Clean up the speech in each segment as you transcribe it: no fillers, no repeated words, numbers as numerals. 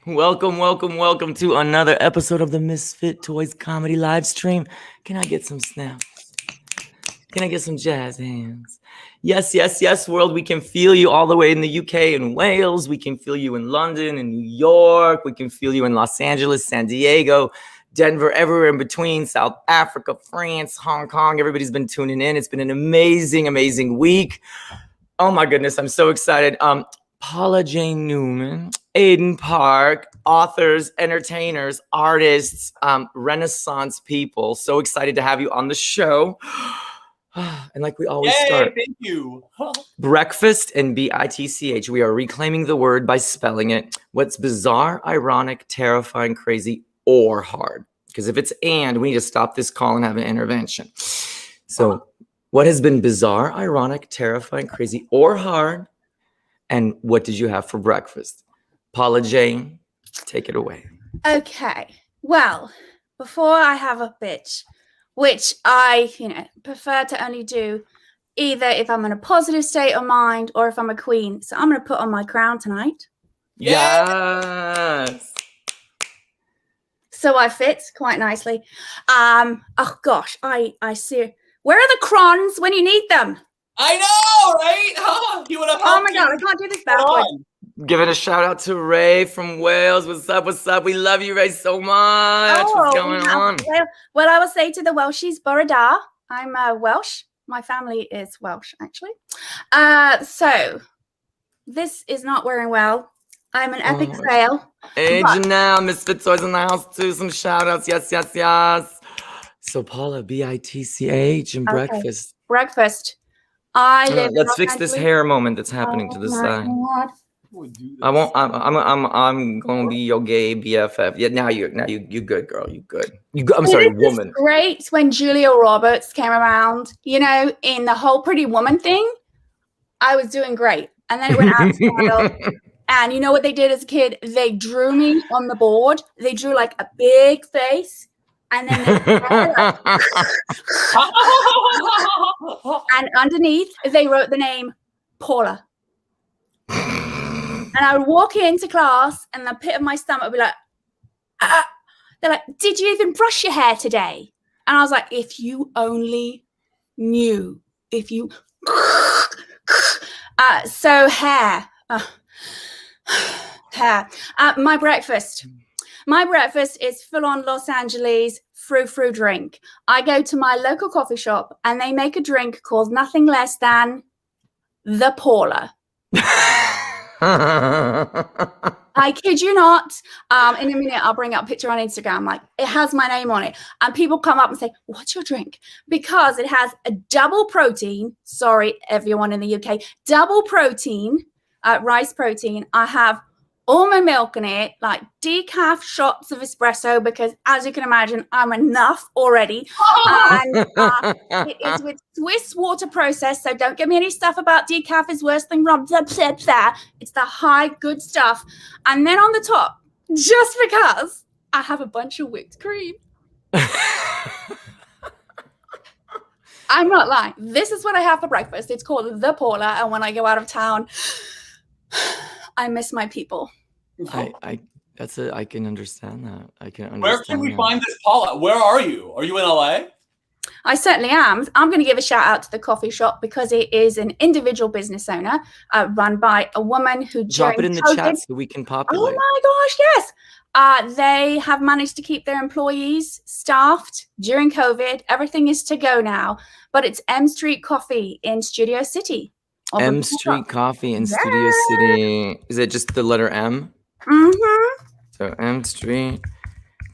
Welcome, welcome, welcome to another episode of the Misfit Toys Comedy Live Stream. Can I get some snaps? Can I get some jazz hands? Yes, yes, yes, world. We can feel you all the way in the UK and Wales. We can feel you in London and New York. We can feel you in Los Angeles, San Diego, Denver, everywhere in between, South Africa, France, Hong Kong. Everybody's been tuning in. It's been an amazing, amazing week. Oh my goodness, I'm so excited. Paula Jane Newman, Aidan Park, authors, entertainers, artists, Renaissance people. So excited to have you on the show. And like we always start. Thank you. Breakfast and BITCH. We are reclaiming the word by spelling it. What's bizarre, ironic, terrifying, crazy, or hard? Because if it's and, we need to stop this call and have an intervention. So what has been bizarre, ironic, terrifying, crazy, or hard? And what did you have for breakfast? Paula Jane, take it away. Okay. Well, before I have a bitch, which I, prefer to only do either if I'm in a positive state of mind or if I'm a queen. So I'm going to put on my crown tonight. Yes. So I fit quite nicely. Oh gosh, I see. Where are the crons when you need them? I know, right? You would have. Oh my god, I can't do this backwards. Giving a shout out to Ray from Wales. What's up? What's up? We love you, Ray, so much. What's going on? Well, I will say to the Welshies, Borada. I'm Welsh. My family is Welsh, actually. So this is not wearing well. I'm an epic fail. Hey, Janelle, Misfit Toys in the house too. Some shout outs. Yes, yes, yes. So Paula, BITCH and breakfast. Breakfast. I live. Let's fix this hair moment that's happening to the side. I won't. I'm going to be your gay BFF. Yeah, now you good, girl. You good. I'm sorry, woman. It's great when Julia Roberts came around. In the whole Pretty Woman thing, I was doing great, and then it went out scandal. And you know what they did as a kid? They drew me on the board. They drew like a big face. And then and underneath they wrote the name Paula. And I would walk into class and the pit of my stomach would be like, they're like, did you even brush your hair today? And I was like, if you only knew, so hair. Hair. My breakfast is full-on Los Angeles frou-frou drink. I go to my local coffee shop and they make a drink called nothing less than the Paula. I kid you not. In a minute, I'll bring up a picture on Instagram. Like, it has my name on it. And people come up and say, what's your drink? Because it has a double protein. Sorry, everyone in the UK. Double protein, rice protein. I have almond milk in it, like decaf shots of espresso, because as you can imagine, I'm enough already. And it is with Swiss water process, so don't give me any stuff about decaf is worse than rum. It's the high good stuff. And then on the top, just because I have a bunch of whipped cream. I'm not lying. This is what I have for breakfast. It's called the Paula, and when I go out of town, I miss my people. I can understand that. I can understand. Where can we find this Paula? Where are you? Are you in LA? I certainly am. I'm going to give a shout out to the coffee shop because it is an individual business owner run by a woman who drop it in the chat so we can populate. Oh my gosh, yes. They have managed to keep their employees staffed during COVID. Everything is to go now, but it's M Street Coffee in Studio City. M Street Coffee in Studio City. Is it just the letter M? Mm-hmm. So M Street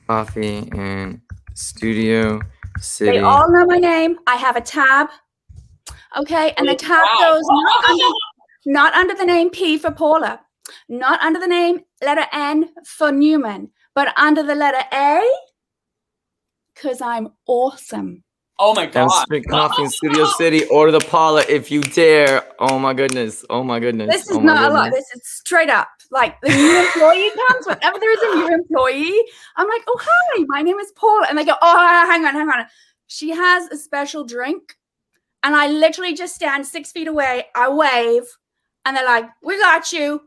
Coffee in Studio City. They all know my name. I have a tab. Okay, and the tab goes not under the name P for Paula, not under the name letter N for Newman, but under the letter A, because I'm awesome. Oh my God. Misfit Coffee in Studio City. Order the Paula if you dare. Oh my goodness. Oh my goodness. This is not a lot. This is straight up. Like the new employee comes, whenever there is a new employee, I'm like, oh, hi, my name is Paula. And they go, oh, hang on. She has a special drink. And I literally just stand 6 feet away. I wave. And they're like, we got you.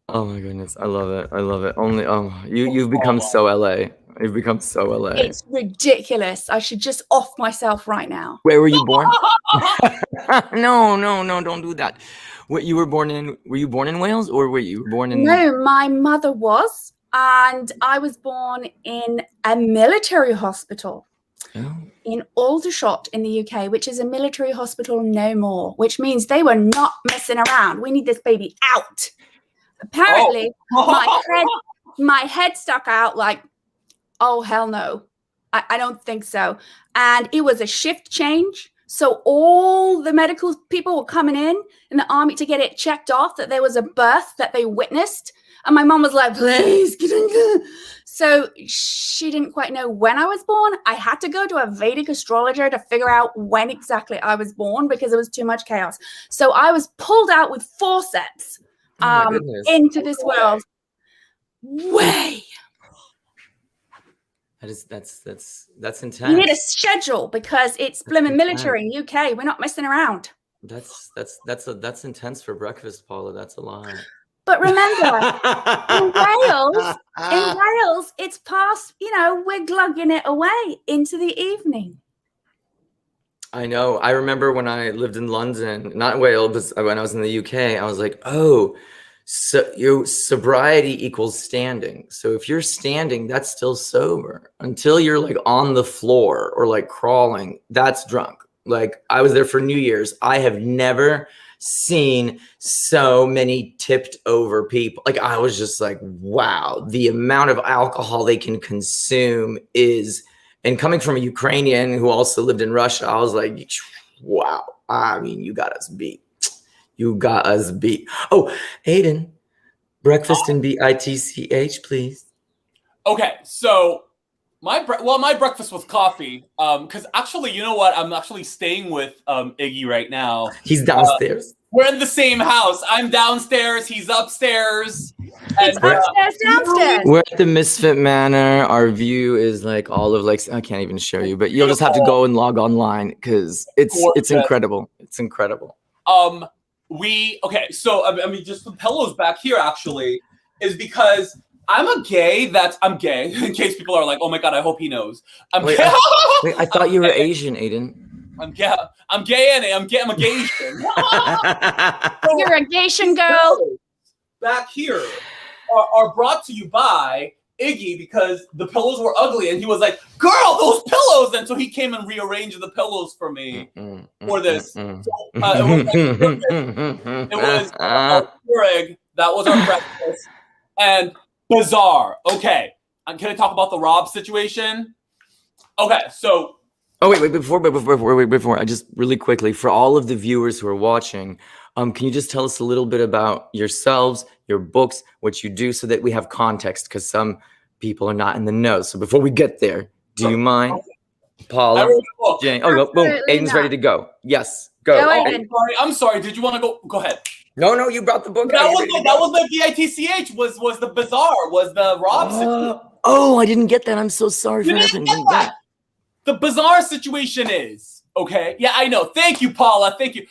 Oh my goodness, I love it. I love it. Only you've become so LA. You've become so LA. It's ridiculous. I should just off myself right now. Where were you born? No, don't do that. What you were born in? Were you born in Wales or were you born in? No, my mother was, and I was born in a military hospital Oh. in Aldershot in the UK, which is a military hospital no more, which means they were not messing around. We need this baby out. Apparently, my head stuck out like, oh, hell no. I don't think so. And it was a shift change. So all the medical people were coming in the army to get it checked off that there was a birth that they witnessed. And my mom was like, please, get in. So she didn't quite know when I was born. I had to go to a Vedic astrologer to figure out when exactly I was born because there was too much chaos. So I was pulled out with forceps into this world. Way. That's intense. You need a schedule because it's blimmin' military in UK. We're not messing around. That's intense for breakfast, Paula. That's a lot. But remember, in Wales, it's past, we're glugging it away into the evening. I know. I remember when I lived in London, not Wales, but when I was in the UK, I was like, oh, so your sobriety equals standing. So if you're standing, that's still sober. Until you're like on the floor or like crawling, that's drunk. Like I was there for New Year's. I have never seen so many tipped over people. Like I was just like, wow, the amount of alcohol they can consume is, and coming from a Ukrainian who also lived in Russia, I was like, wow. I mean, you got us beat. You got us beat. Oh, Aidan, breakfast and BITCH, please. Okay, so my breakfast was coffee. Because actually, you know what? I'm actually staying with Iggy right now. He's downstairs. We're in the same house. I'm downstairs. He's upstairs. It's upstairs, downstairs. We're at the Misfit Manor. Our view is like all of like I can't even show you, but you'll just have to go and log online because it's incredible. It's incredible. Okay, so I mean, just the pillows back here actually is because I'm gay. I'm gay. In case people are like, oh my god, I hope he knows. Wait, gay. Wait, I thought you were Asian, Aidan. I'm gay. I'm gay, and I'm a Gaysian. You're a Gaysian girl. Back here are brought to you by Iggy because the pillows were ugly, and he was like, "Girl, those pillows!" And so he came and rearranged the pillows for me for this. So, it was Keurig. That was our breakfast, and bizarre. Okay, can I talk about the Rob situation? Okay, so. Oh wait! Before I just really quickly for all of the viewers who are watching, can you just tell us a little bit about yourselves, your books, what you do, so that we have context? Because some people are not in the know. So before we get there, do you mind, Paula, Jane? Oh, boom! Aidan's ready to go. Yes, go. I'm sorry. Did you want to go? Go ahead. No, you brought the book. That was my BITCH. Was the bizarre? Was the Rob situation? Oh, I didn't get that. I'm so sorry for nothing. The bizarre situation is, okay, yeah, I know. Thank you, Paula. Thank you.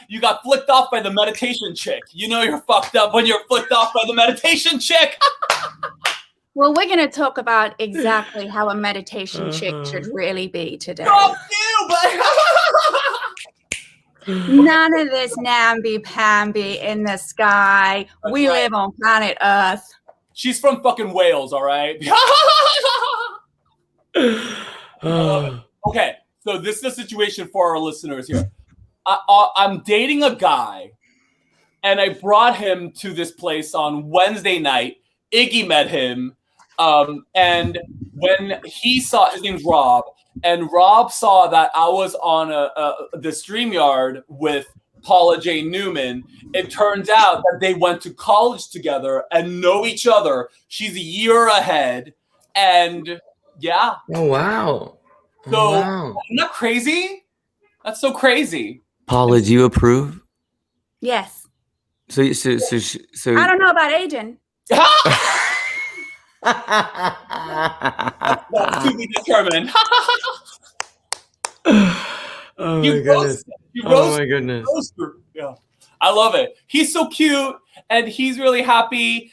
You got flicked off by the meditation chick. You know you're fucked up when you're flicked off by the meditation chick. Well, we're going to talk about exactly how a meditation chick should really be today. Fuck you, but none of this namby-pamby in the sky. That's we right. live on planet Earth. She's from fucking Wales, all right? Okay, so this is the situation for our listeners here. I'm dating a guy, and I brought him to this place on Wednesday night. Iggy met him, and when he saw, his name's Rob, and Rob saw that I was on the StreamYard with Paula J. Newman. It turns out that they went to college together and know each other. She's a year ahead, and yeah. Oh wow! So isn't that crazy? That's so crazy. Paula, do you approve? Yes. So I don't know about Aidan. That's to be determined. Oh my goodness! Oh my goodness! Yeah. I love it. He's so cute, and he's really happy.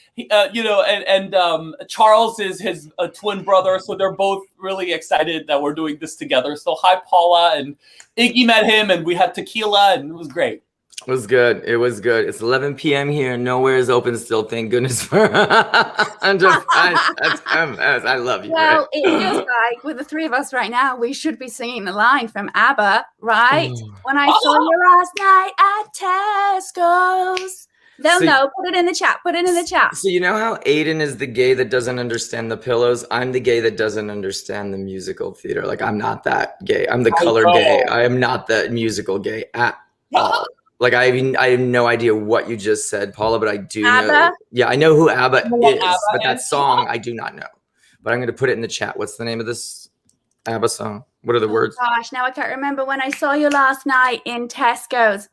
Charles is his twin brother, so they're both really excited that we're doing this together. So hi, Paula, and Iggy met him, and we had tequila, and it was great. It was good. It was good. It's 11 p.m. here. Nowhere is open still. Thank goodness for. I'm just. I love you. Well, right? it feels like with the three of us right now, we should be singing the line from ABBA, right? When I saw you last night at Tesco's. They'll know. Put it in the chat. Put it in the chat. So you know how Aidan is the gay that doesn't understand the pillows? I'm the gay that doesn't understand the musical theater. Like, I'm not that gay. I'm the color gay. I am not the musical gay at all. Like, I have no idea what you just said, Paula, but I do know. Yeah, I know who ABBA is, but that song I do not know. But I'm going to put it in the chat. What's the name of this ABBA song? What are the words? Gosh, now I can't remember. When I saw you last night in Tesco's.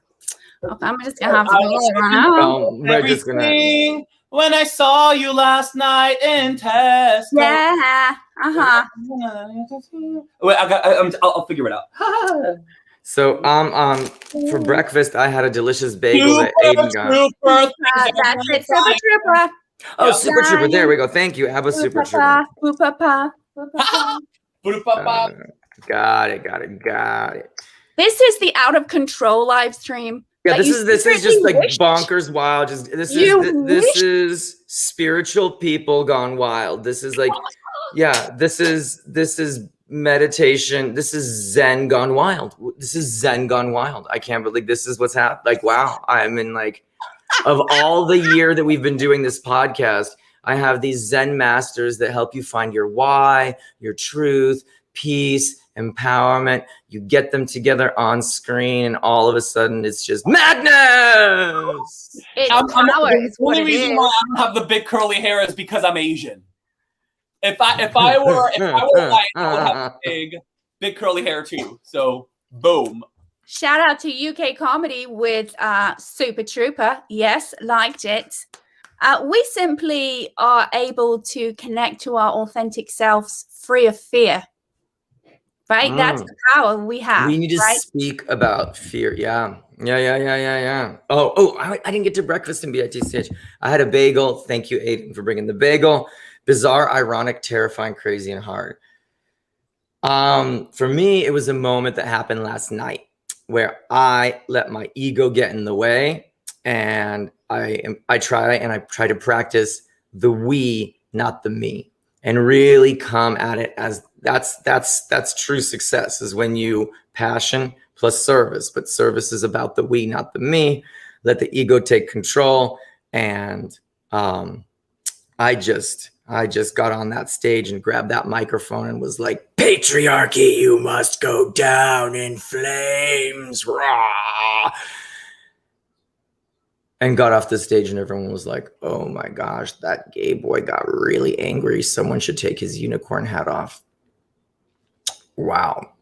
Okay, I'm just going to have to go We're just gonna... When I saw you last night in Tesco. Yeah. Wait, I'll figure it out. So for breakfast I had a delicious bagel that Aidan got. That's it, Super Trooper. Oh, Super Trooper. There we go. Thank you. Have a Super Trooper. Got it. This is the out of control live stream. Yeah, this is just like bonkers wild. Just this is spiritual people gone wild. This is like, yeah, this is meditation. This is Zen gone wild. This is Zen gone wild. I can't believe this is what's happened. Like, wow, I'm in like, of all the year that we've been doing this podcast, I have these Zen masters that help you find your why, your truth, peace, empowerment. You get them together on screen, and all of a sudden it's just madness. It's power. The only reason why I don't have the big curly hair is because I'm Asian. If I were white, I would have big curly hair too. So boom. Shout out to UK Comedy with Super Trooper. Yes, liked it. We simply are able to connect to our authentic selves free of fear. Right? That's the power we have. We need to speak about fear. Yeah. Oh, I didn't get to breakfast in BITCH. I had a bagel. Thank you, Aidan, for bringing the bagel. Bizarre, ironic, terrifying, crazy, and hard. For me, it was a moment that happened last night where I let my ego get in the way, and I try to practice the we, not the me, and really come at it as that's true success, is when you passion plus service, but service is about the we, not the me. Let the ego take control. And I just got on that stage and grabbed that microphone and was like, patriarchy, you must go down in flames. Rah! And got off the stage, and everyone was like, oh my gosh, that gay boy got really angry. Someone should take his unicorn hat off. Wow.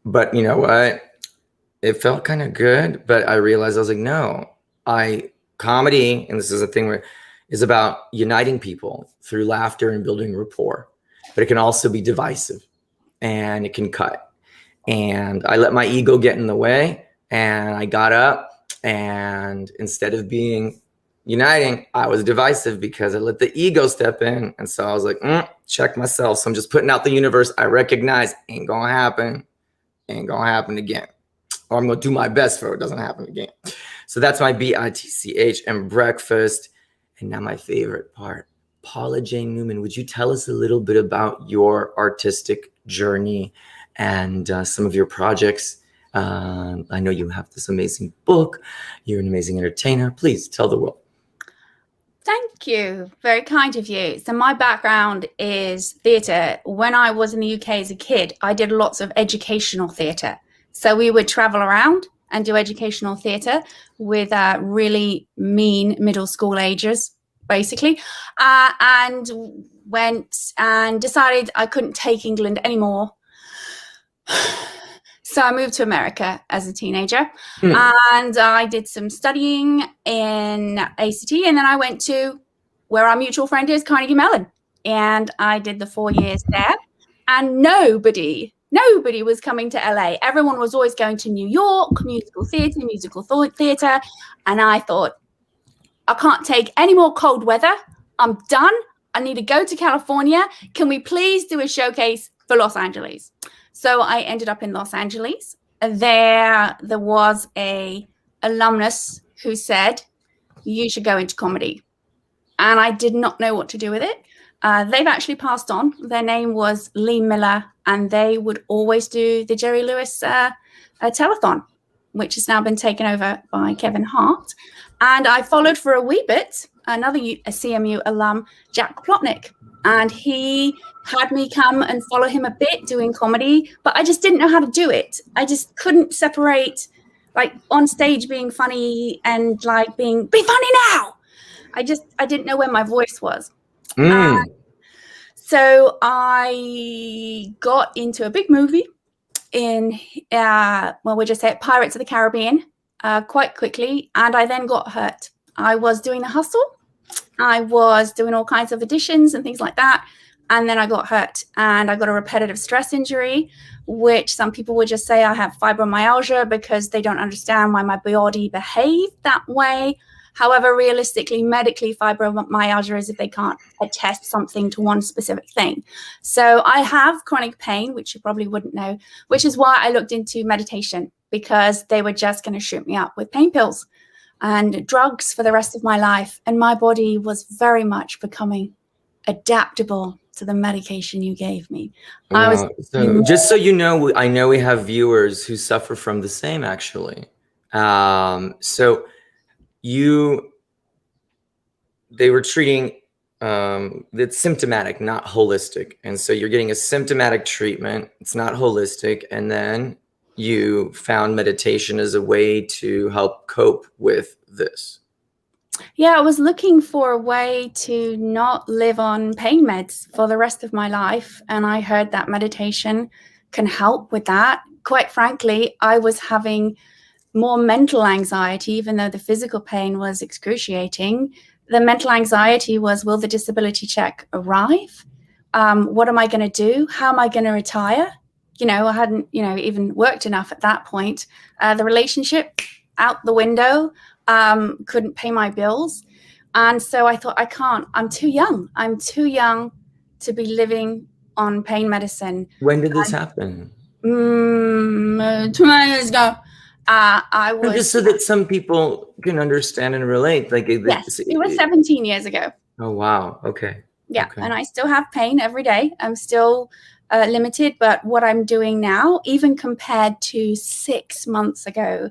But you know what? It felt kind of good, but I realized I was like, no, comedy, and this is a thing where is about uniting people through laughter and building rapport, but it can also be divisive and it can cut. And I let my ego get in the way, and I got up, and instead of being uniting, I was divisive because I let the ego step in. And so I was like, check myself. So I'm just putting out the universe. I recognize ain't gonna happen again. Or I'm gonna do my best for it doesn't happen again. So that's my BITCH and breakfast. And now my favorite part, Paula Jane Newman, would you tell us a little bit about your artistic journey and some of your projects? I know you have this amazing book. You're an amazing entertainer. Please tell the world. Thank you. Very kind of you. So my background is theatre. When I was in the UK as a kid, I did lots of educational theatre. So we would travel around and do educational theatre with really mean middle school agers, basically, and went and decided I couldn't take England anymore. So I moved to America as a teenager, and I did some studying in ACT, and then I went to where our mutual friend is, Carnegie Mellon, and I did the 4 years there, and nobody Nobody was coming to LA. Everyone was always going to New York, musical theater. And I thought, I can't take any more cold weather. I'm done. I need to go to California. Can we please do a showcase for Los Angeles? So I ended up in Los Angeles. There was a alumnus who said, you should go into comedy. And I did not know what to do with it. They've actually passed on. Their name was Lee Miller, and they would always do the Jerry Lewis telethon, which has now been taken over by Kevin Hart. And I followed for a wee bit another CMU alum, Jack Plotnick, and he had me come and follow him a bit doing comedy, but I just didn't know how to do it. I just couldn't separate like on stage being funny and like be funny now. I didn't know where my voice was. So I got into a big movie in, we'll just say it, Pirates of the Caribbean, quite quickly. And I then got hurt. I was doing The Hustle. I was doing all kinds of auditions and things like that. And then I got hurt and I got a repetitive stress injury, which some people would just say I have fibromyalgia because they don't understand why my body behaved that way. However, realistically, medically, fibromyalgia is if they can't attest something to one specific thing. So I have chronic pain, which you probably wouldn't know, which is why I looked into meditation, because they were just going to shoot me up with pain pills and drugs for the rest of my life. And my body was very much becoming adaptable to the medication you gave me. So just so you know, I know we have viewers who suffer from the same, actually. So they were treating, it's symptomatic, not holistic. And so you're getting a symptomatic treatment. It's not holistic. And then you found meditation as a way to help cope with this. Yeah, I was looking for a way to not live on pain meds for the rest of my life. And I heard that meditation can help with that. Quite frankly, I was having more mental anxiety, even though the physical pain was excruciating. The mental anxiety was, will the disability check arrive? What am I going to do? How am I going to retire? You know, I hadn't, even worked enough at that point. The relationship out the window, couldn't pay my bills. And so I thought, I can't, I'm too young. I'm too young to be living on pain medicine. When did this happen? 2 years ago. I was just so that some people can understand and relate. Like yes, it was 17 years ago. Oh wow. Okay. Yeah, okay. And I still have pain every day. I'm still limited, but what I'm doing now, even compared to 6 months ago,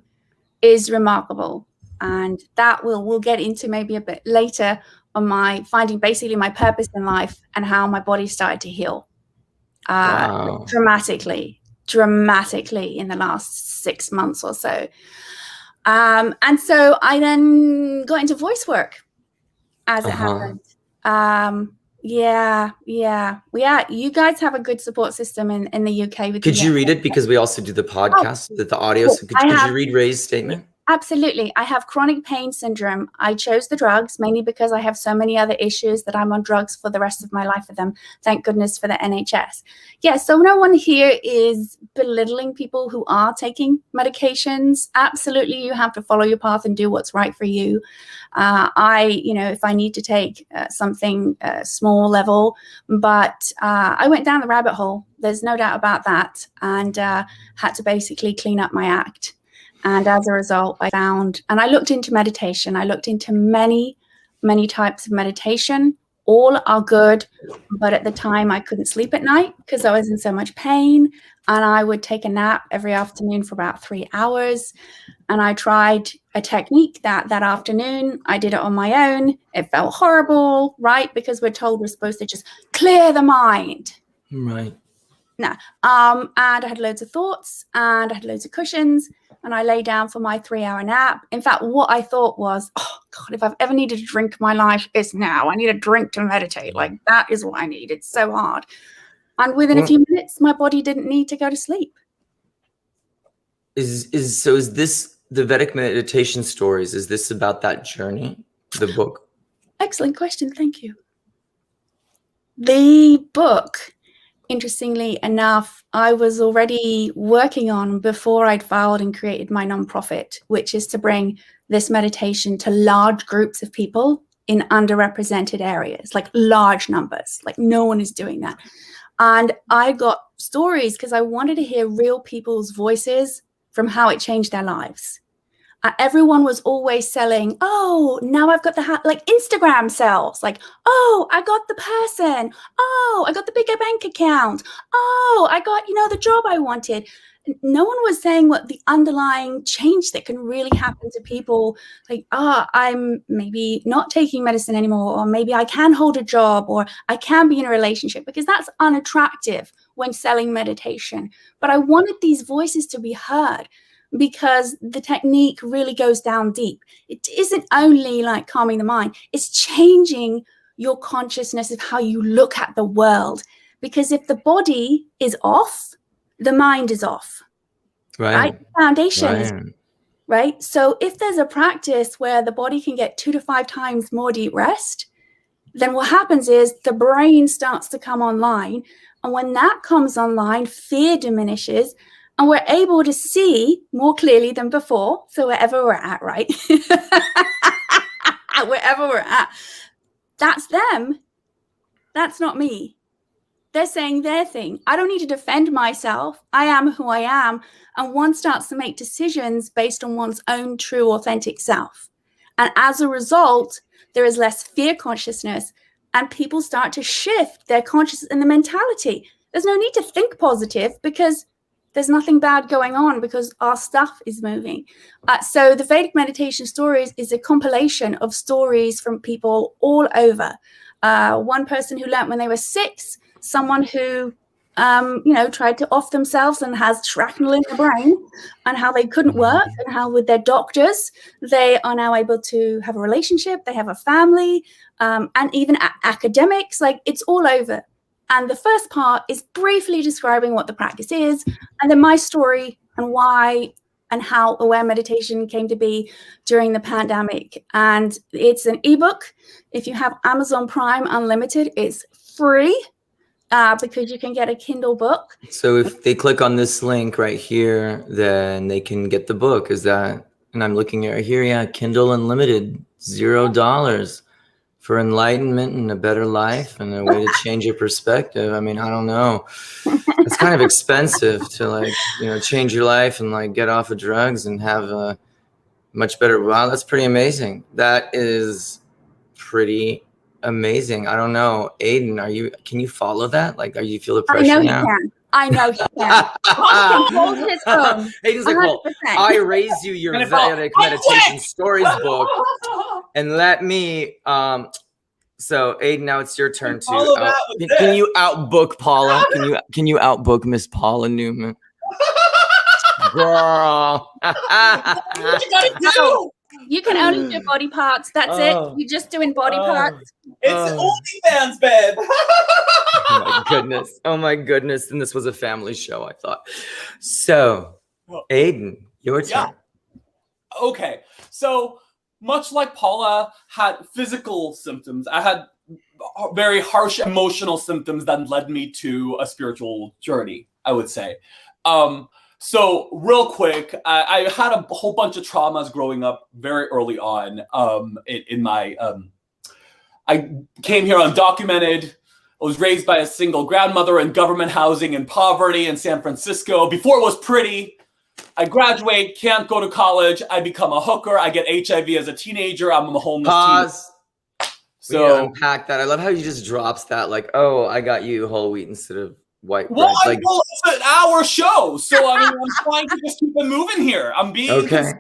is remarkable. And that we'll get into maybe a bit later on my finding basically my purpose in life and how my body started to heal dramatically in the last 6 months or so. And so I then got into voice work as it happened. Yeah. You guys have a good support system in the UK. Could you read it? Because we also do the podcast, the audio. So could you read Ray's statement? Absolutely. I have chronic pain syndrome. I chose the drugs mainly because I have so many other issues that I'm on drugs for the rest of my life with them. Thank goodness for the NHS. Yeah, so no one here is belittling people who are taking medications. Absolutely, you have to follow your path and do what's right for you. If I need to take something small level, but I went down the rabbit hole. There's no doubt about that, and had to basically clean up my act. And as a result, I looked into meditation. I looked into many, many types of meditation. All are good. But at the time, I couldn't sleep at night because I was in so much pain. And I would take a nap every afternoon for about 3 hours. And I tried a technique that afternoon. I did it on my own. It felt horrible, right? Because we're told we're supposed to just clear the mind. Right. No. And I had loads of thoughts and I had loads of cushions. And I lay down for my 3-hour nap. In fact, what I thought was, oh, God, if I've ever needed a drink in my life, it's now. I need a drink to meditate. Like, that is what I need. It's so hard. And within a few minutes, my body didn't need to go to sleep. Is this the Vedic meditation stories? Is this about that journey, the book? Excellent question. Thank you. The book interestingly enough, I was already working on before I'd filed and created my nonprofit, which is to bring this meditation to large groups of people in underrepresented areas, like large numbers. Like no one is doing that. And I got stories because I wanted to hear real people's voices from how it changed their lives. Everyone was always selling, oh, now I've got the like Instagram sells, like, oh, I got the person, oh, I got the bigger bank account, oh, I got, the job I wanted. No one was saying what the underlying change that can really happen to people, like, I'm maybe not taking medicine anymore, or maybe I can hold a job, or I can be in a relationship, because that's unattractive when selling meditation. But I wanted these voices to be heard, because the technique really goes down deep. It isn't only like calming the mind, it's changing your consciousness of how you look at the world. Because if the body is off, the mind is off. Right? The foundation is right. So if there's a practice where the body can get 2 to 5 times more deep rest, then what happens is the brain starts to come online. And when that comes online, fear diminishes, and we're able to see more clearly than before. So wherever we're at, right? Wherever we're at, that's them. That's not me. They're saying their thing. I don't need to defend myself. I am who I am. And one starts to make decisions based on one's own true, authentic self. And as a result, there is less fear consciousness, and people start to shift their consciousness and the mentality. There's no need to think positive, because there's nothing bad going on, because our stuff is moving. So the Vedic Meditation Stories is a compilation of stories from people all over. One person who learned when they were 6, someone who, tried to off themselves and has shrapnel in the brain, and how they couldn't work, and how with their doctors, they are now able to have a relationship, they have a family, and even academics, like it's all over. And the first part is briefly describing what the practice is, and then my story and why and how aware meditation came to be during the pandemic. And it's an ebook. If you have Amazon Prime Unlimited, it's free, because you can get a Kindle book. So if they click on this link right here, then they can get the book. Is that, and I'm looking at here, yeah, Kindle Unlimited, $0 for enlightenment and a better life and a way to change your perspective. I mean, I don't know. It's kind of expensive to change your life and get off of drugs and have a much better. Wow, that's pretty amazing. That is pretty amazing. I don't know. Aidan, can you follow that? Are you feel the pressure now? I know he can. Aidan's like, well, I raise you your Vedic Meditation Stories book, and let me so Aidan, now it's your turn to can you outbook Paula? Can you outbook Miss Paula Newman? Girl. What you gotta do? You can only do body parts. That's it. You're just doing body parts. It's OnlyFans, babe. Oh my goodness. And this was a family show, I thought. So, Aidan, your turn. Yeah. Okay. So, much like Paula had physical symptoms, I had very harsh emotional symptoms that led me to a spiritual journey, I would say. So real quick, I had a whole bunch of traumas growing up very early on. In my, I came here undocumented. I was raised by a single grandmother in government housing in poverty in San Francisco. Before it was pretty. I graduate, can't go to college. I become a hooker. I get HIV as a teenager. I'm a homeless. Pause. So we need to unpack that. I love how you just drops that, I got you whole wheat instead of white bread. Well, it's an hour show, so I mean, I'm trying to just keep it moving here. I'm being okay.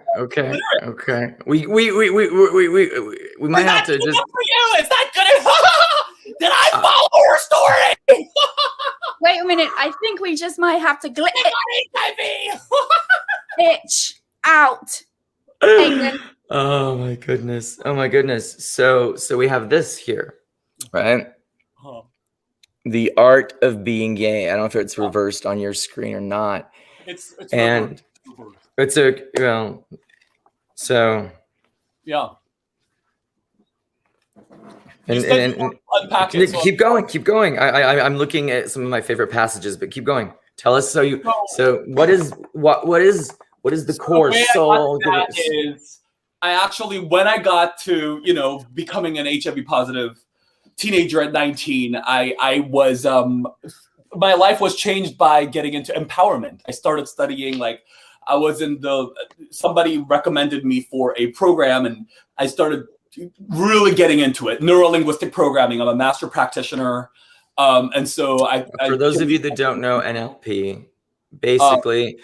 We might have to just. For you, is that good? Did I follow her story? Wait a minute. I think we just might have to HIV. Itch out. Aidan. Oh my goodness. So we have this here, right? The Art of Being Gay. I don't know if it's reversed on your screen or not. It's and reversed. So yeah. And unpack it. So Keep going. I'm looking at some of my favorite passages, but keep going. Tell us. So what is the core soul? I actually, when I got to, becoming an HIV positive teenager at 19, I was, my life was changed by getting into empowerment. I started studying, I was somebody recommended me for a program, and I started really getting into it. Neuro-linguistic programming. I'm a master practitioner. And so for those of you that don't know NLP, basically,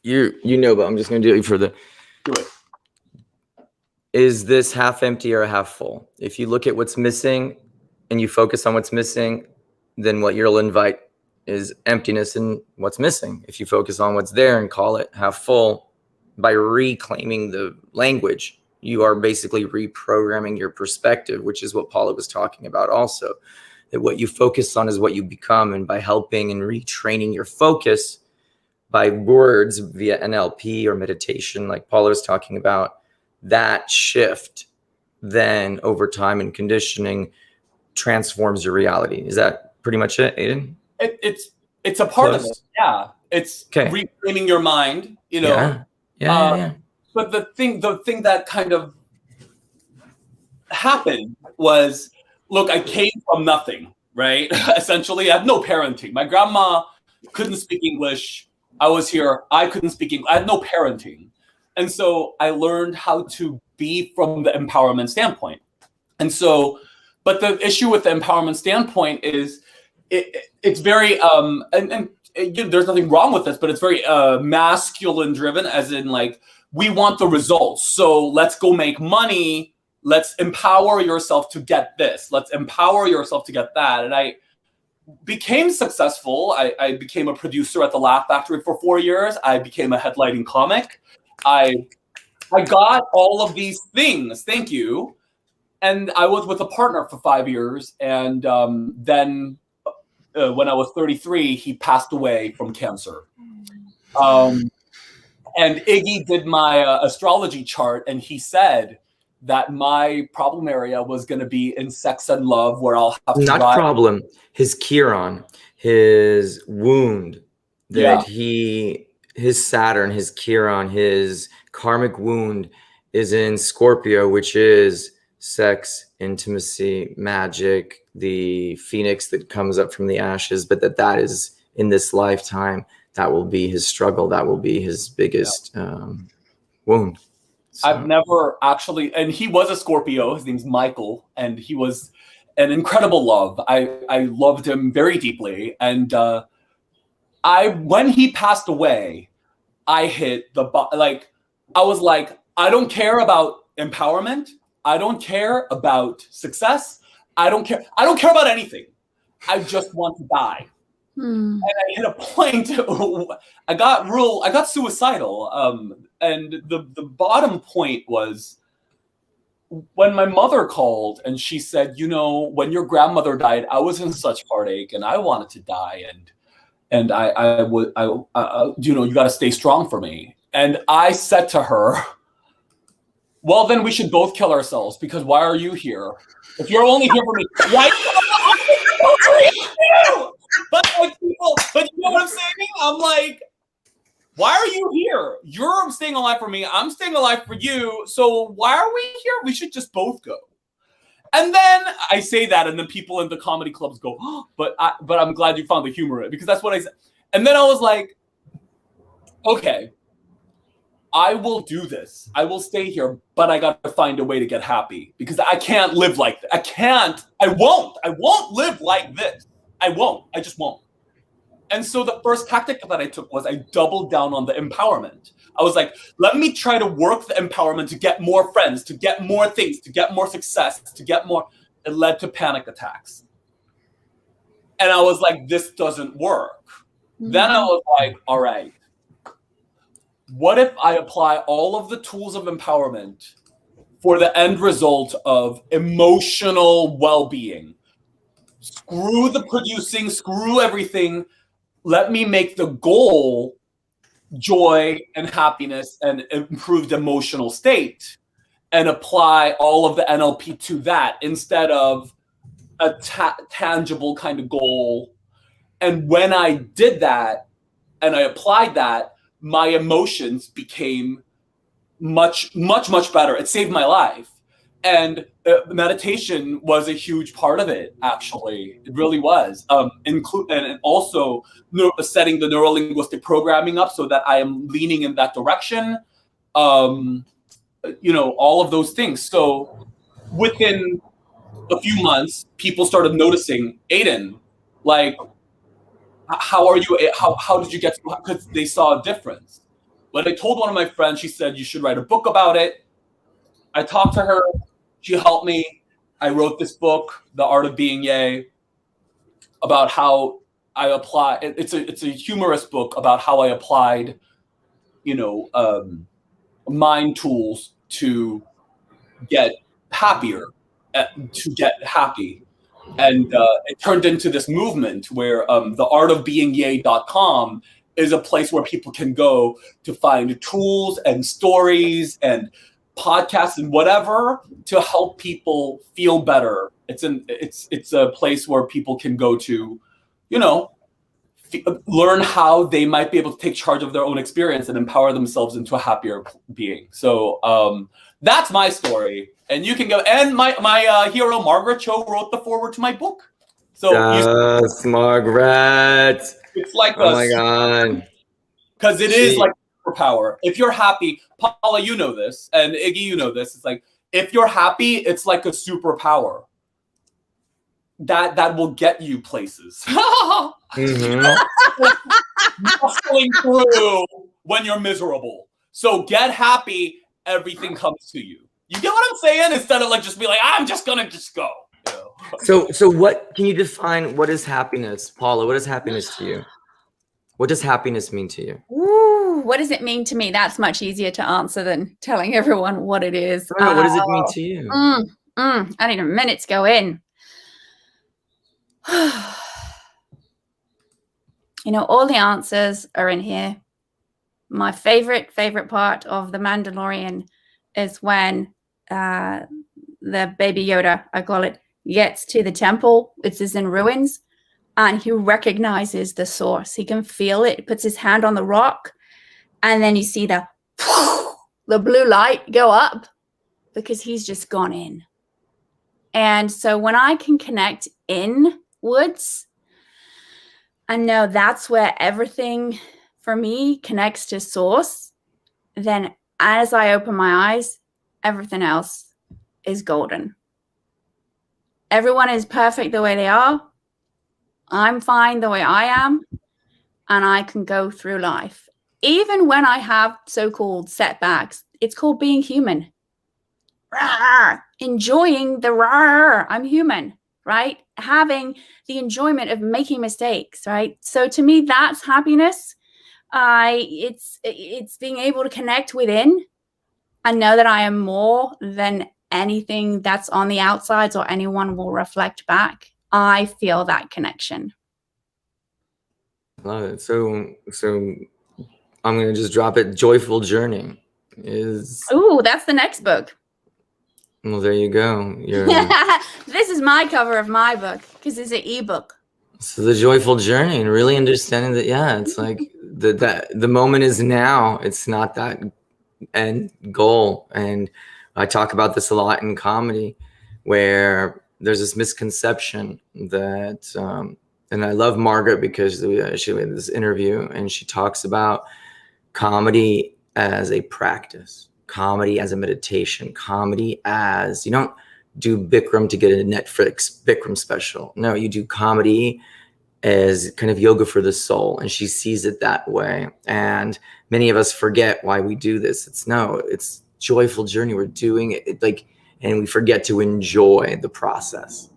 you know, but I'm just going to do it for the. Do it. Is this half empty or half full? If you look at what's missing and you focus on what's missing, then what you'll invite is emptiness in what's missing. If you focus on what's there and call it half full, by reclaiming the language, you are basically reprogramming your perspective, which is what Paula was talking about also. That what you focus on is what you become. And by helping and retraining your focus by words via NLP or meditation, like Paula was talking about, that shift then over time and conditioning transforms your reality. Is that pretty much it, Aidan? It's a part of it. Yeah. It's reframing your mind, Yeah. But the thing that kind of happened was, look, I came from nothing, right? Essentially, I have no parenting. My grandma couldn't speak English. I was here. I couldn't speak English. I had no parenting. And so I learned how to be from the empowerment standpoint. And so, but the issue with the empowerment standpoint is it's very, and there's nothing wrong with this, but it's very masculine driven, as in we want the results. So let's go make money. Let's empower yourself to get this. Let's empower yourself to get that. And I became successful. I became a producer at the Laugh Factory for 4 years. I became a headlighting comic. I got all of these things. Thank you. And I was with a partner for 5 years. And then when I was 33, he passed away from cancer. And Iggy did my astrology chart, and he said that my problem area was going to be in sex and love, where I'll have to not problem. His Chiron, his wound that his Saturn, his Chiron, his karmic wound is in Scorpio, which is sex, intimacy, magic, the phoenix that comes up from the ashes, but that is in this lifetime. That will be his struggle. That will be his biggest wound. So. I've never actually, and he was a Scorpio. His name's Michael, and he was an incredible love. I loved him very deeply. And when he passed away, I hit I was like, I don't care about empowerment. I don't care about success. I don't care about anything. I just want to die. And I hit a point. I got suicidal. And the bottom point was when my mother called and she said, when your grandmother died, I was in such heartache and I wanted to die. And I would, you got to stay strong for me. And I said to her, well, then we should both kill ourselves, because why are you here? If you're only here for me, why are you? But you know what I'm saying? I'm like, why are you here? You're staying alive for me. I'm staying alive for you. So why are we here? We should just both go. And then I say that, and then people in the comedy clubs go, oh, but I'm glad you found the humor in it, because that's what I said. And then I was like, okay, I will do this. I will stay here, but I got to find a way to get happy, because I can't live like that. I won't live like this. I won't. I just won't. And so the first tactic that I took was I doubled down on the empowerment. I was like, let me try to work the empowerment to get more friends, to get more things, to get more success, to get more. It led to panic attacks. And I was like, this doesn't work. Mm-hmm. Then I was like, all right, what if I apply all of the tools of empowerment for the end result of emotional well-being? Screw the producing, screw everything. Let me make the goal joy and happiness and improved emotional state, and apply all of the NLP to that, instead of a tangible kind of goal. And when I did that and I applied that, my emotions became much better. It saved my life. And meditation was a huge part of it, actually. It really was. And also setting the neuro-linguistic programming up so that I am leaning in that direction. All of those things. So within a few months, people started noticing, Aidan, like, how are you? How did you get to, because they saw a difference. When I told one of my friends, she said, you should write a book about it. I talked to her. She helped me. I wrote this book, The Art of Being Yay, about how I apply. It's a humorous book about how I applied, mind tools to get happier, to get happy. And it turned into this movement where theartofbeingyay.com is a place where people can go to find tools and stories and podcasts and whatever to help people feel better. It's a place where people can go to, learn how they might be able to take charge of their own experience and empower themselves into a happier being. So that's my story. And you can go. And my hero, Margaret Cho, wrote the foreword to my book. So yes, Margaret. It's like oh my God. Because it is like superpower. If you're happy, Paula, you know this, and Iggy, you know this. It's like, if you're happy, it's like a superpower that will get you places. Muscling through when you're miserable. So get happy, everything comes to you. You get what I'm saying? Instead of like just be like, I'm just gonna just go. So what can you define? What is happiness, Paula? What is happiness to you? What does happiness mean to you? Ooh, what does it mean to me? That's much easier to answer than telling everyone what it is. What does it mean to you? I need a minute to go in. All the answers are in here. My favorite part of The Mandalorian is when the baby Yoda, I call it, gets to the temple. It's in ruins. And he recognizes the source. He can feel it. He puts his hand on the rock. And then you see the blue light go up because he's just gone in. And so when I can connect inwards and know that's where everything for me connects to source, then as I open my eyes, everything else is golden. Everyone is perfect the way they are. I'm fine the way I am, and I can go through life. Even when I have so-called setbacks, it's called being human. Rawr, enjoying the rawr, I'm human, right? Having the enjoyment of making mistakes, right? So to me, that's happiness. It's being able to connect within and know that I am more than anything that's on the outsides or anyone will reflect back. I feel that connection. Love it. So I'm gonna just drop it. Joyful Journey is. Ooh, that's the next book. Well, there you go. This is my cover of my book because it's an ebook. So the joyful journey and really understanding that, it's like the moment is now. It's not that end goal. And I talk about this a lot in comedy, where there's this misconception that, and I love Margaret because she had this interview and she talks about comedy as a practice, comedy as a meditation, comedy as, you don't do Bikram to get a Netflix Bikram special. No, you do comedy as kind of yoga for the soul. And she sees it that way. And many of us forget why we do this. It's joyful journey. We're doing it and we forget to enjoy the process.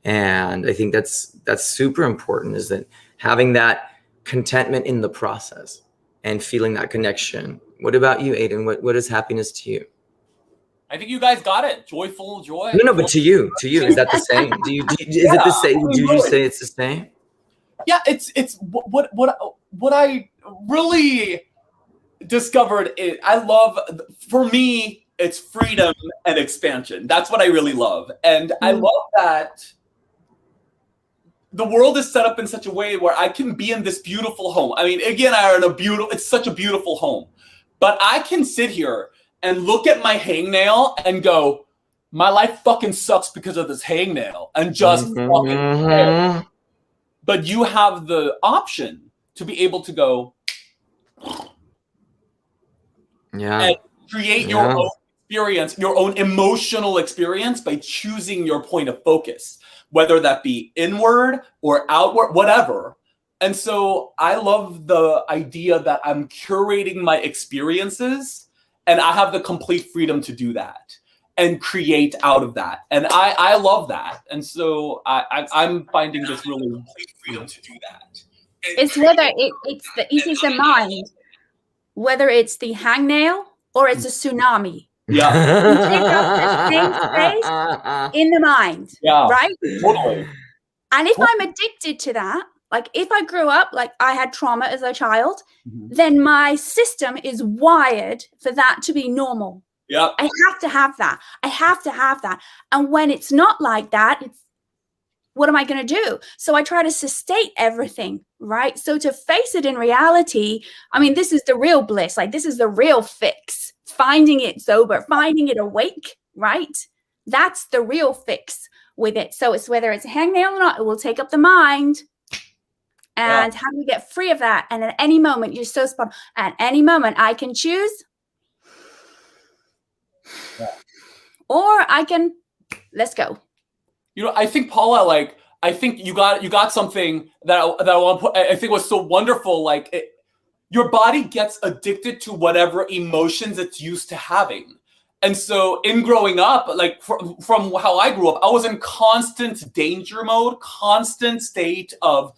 And I think that's super important, is that having that contentment in the process and feeling that connection. What about you, Aidan? What is happiness to you? I think you guys got it. Joyful joy. No, but to you, is that the same? Is it the same? Would you say it's the same? Yeah, it's what I really discovered. For me, it's freedom and expansion. That's what I really love. And I love that the world is set up in such a way where I can be in this beautiful home. I mean, again, it's such a beautiful home. But I can sit here and look at my hangnail and go, my life fucking sucks because of this hangnail, and just fucking care. But you have the option to be able to go and create your own experience, your own emotional experience by choosing your point of focus, whether that be inward or outward, whatever. And so I love the idea that I'm curating my experiences and I have the complete freedom to do that and create out of that. And I love that. And so I'm finding this really complete freedom to do that. It's whether it's the mind, whether it's the hangnail or it's a tsunami. Yeah. You take up the same space in the mind. Yeah. Right? Totally. And if I'm addicted to that, like if I grew up, like I had trauma as a child, then my system is wired for that to be normal. Yeah. I have to have that. I have to have that. And when it's not like that, it's, what am I going to do? So I try to sustain everything, right? So to face it in reality, I mean, this is the real bliss. Like this is the real fix. Finding it sober, finding it awake, right? That's the real fix with it. So it's whether it's a hangnail or not, it will take up the mind. And how do we get free of that? And at any moment, you're so spot on. At any moment, I can choose. Or I can, let's go. You know, I think Paula, like, I think you got something that I want to put. I think was so wonderful. Like, your body gets addicted to whatever emotions it's used to having. And so, in growing up, like from how I grew up, I was in constant danger mode, constant state of,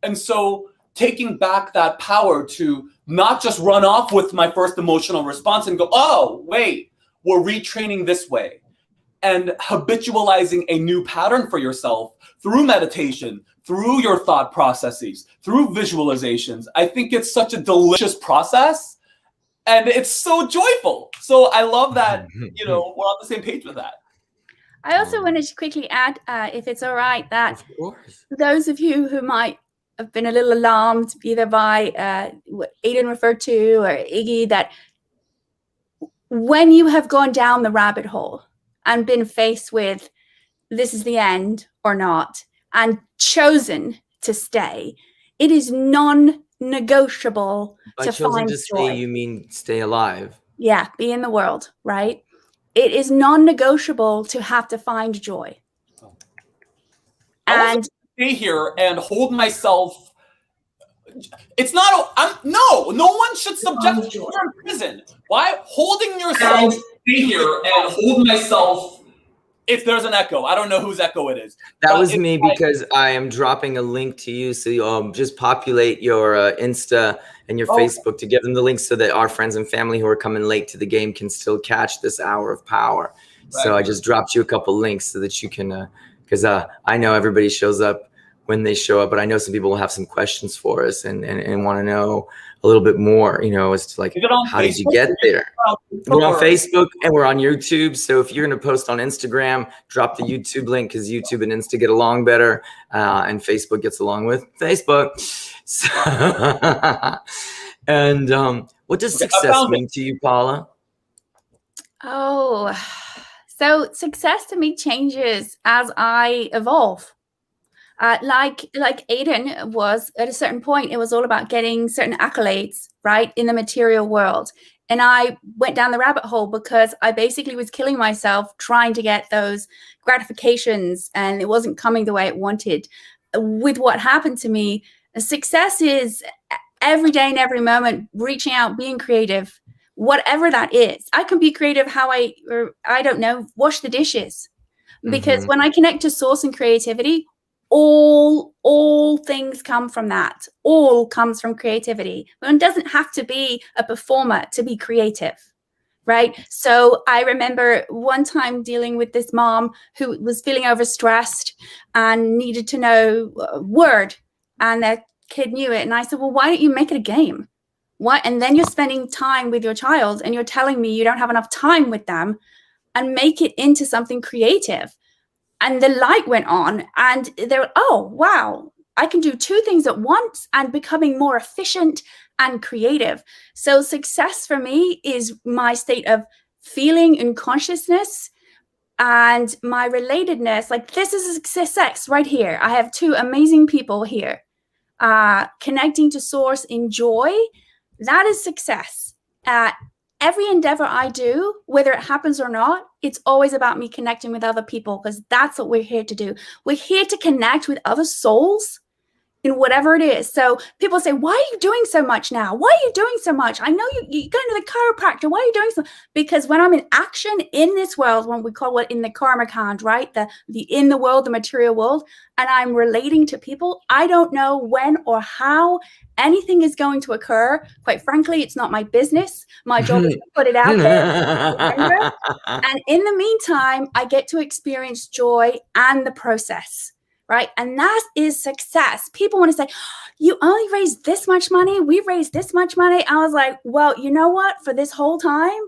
and so taking back that power to not just run off with my first emotional response and go, oh, wait, we're retraining this way. And habitualizing a new pattern for yourself through meditation, through your thought processes, through visualizations. I think it's such a delicious process and it's so joyful. So I love that, you know, we're on the same page with that. I also wanted to quickly add, if it's all right, that those of you who might have been a little alarmed either by what Aidan referred to or Iggy, that when you have gone down the rabbit hole and been faced with this is the end or not, and chosen to stay, it is non-negotiable By to chosen find to joy. stay, you mean stay alive? Yeah, be in the world, right? It is non-negotiable to have to find joy. And stay here and hold myself. It's not. No one should subject you to prison. Why holding yourself? Stay here and hold myself. If there's an echo, I don't know whose echo it is. That was me because I am dropping a link to you. So you, just populate your Insta and your Facebook to give them the links so that our friends and family who are coming late to the game can still catch this hour of power. Right. So I just dropped you a couple links so that you can, because I know everybody shows up when they show up, but I know some people will have some questions for us and want to know a little bit more, you know, as to like, how did you get there? We're on Facebook and we're on YouTube. So if you're going to post on Instagram, drop the YouTube link because YouTube and Insta get along better and Facebook gets along with Facebook. So, and what does success mean to you, Paula? Oh, so success to me changes as I evolve. Like Aidan was at a certain point, it was all about getting certain accolades, right, in the material world. And I went down the rabbit hole because I basically was killing myself trying to get those gratifications and it wasn't coming the way it wanted. With what happened to me, success is every day and every moment, reaching out, being creative, whatever that is. I can be creative how I don't know, wash the dishes. Because when I connect to source and creativity, all things come from that. All comes from creativity. One doesn't have to be a performer to be creative, right? So I remember one time dealing with this mom who was feeling overstressed and needed to know a word, and the kid knew it. And I said, well, why don't you make it a game? What? And then you're spending time with your child and you're telling me you don't have enough time with them, and make it into something creative. and the light went on, and they're, oh, wow, I can do two things at once, and becoming more efficient and creative. So success for me is my state of feeling and consciousness and my relatedness. Like, this is a success right here. I have two amazing people here, connecting to source in joy. That is success. Every endeavor I do, whether it happens or not, it's always about me connecting with other people, because that's what we're here to do. We're here to connect with other souls in whatever it is. So people say, why are you doing so much now? Why are you doing so much? I know you're going to the chiropractor. Why are you doing so? Because when I'm in action in this world, when we call it in the karma kand, right? The in the world, the material world, and I'm relating to people, I don't know when or how anything is going to occur. Quite frankly, it's not my business. My job is to put it out there. And in the meantime, I get to experience joy and the process. Right. And that is success. People want to say, you only raised this much money. We raised this much money. I was like, well, you know what? For this whole time,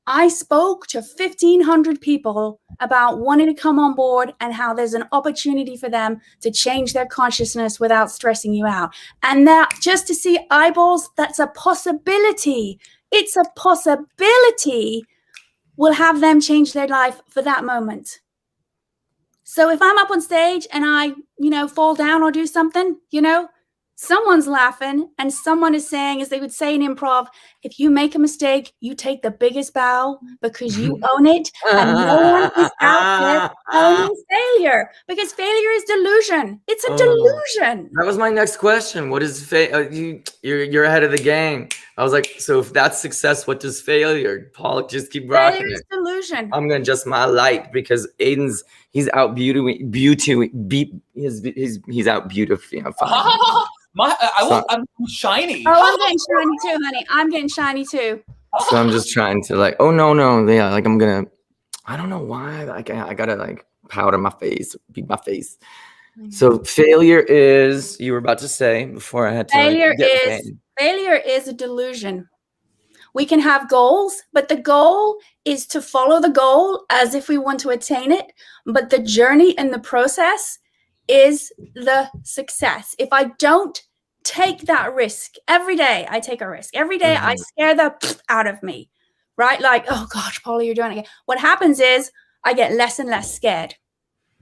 I spoke to 1,500 people about wanting to come on board and how there's an opportunity for them to change their consciousness without stressing you out. And that just to see eyeballs, that's a possibility. It's a possibility will have them change their life for that moment. So if I'm up on stage and I, fall down or do something, someone's laughing and someone is saying, as they would say in improv, if you make a mistake, you take the biggest bow because you own it, and no one is out there owning failure, because failure is delusion. It's a delusion. That was my next question. What is you're ahead of the game. I was like, so if that's success, what does failure? Paula, just keep rocking failure is delusion. I'm gonna adjust my light because Aidan's he's out he's out beautifying. I'm shiny. Oh, I'm getting shiny too, honey. I'm getting shiny too. So I'm just trying to like, I don't know why. Like I gotta like powder my face, beat my face. So failure is, you were about to say before I had to. Failure is a delusion. We can have goals, but the goal is to follow the goal as if we want to attain it. But the journey and the process is the success. If I don't take that risk, every day I take a risk. Every day I scare the out of me, right? Like, oh gosh, Paula, you're doing it again. What happens is I get less and less scared,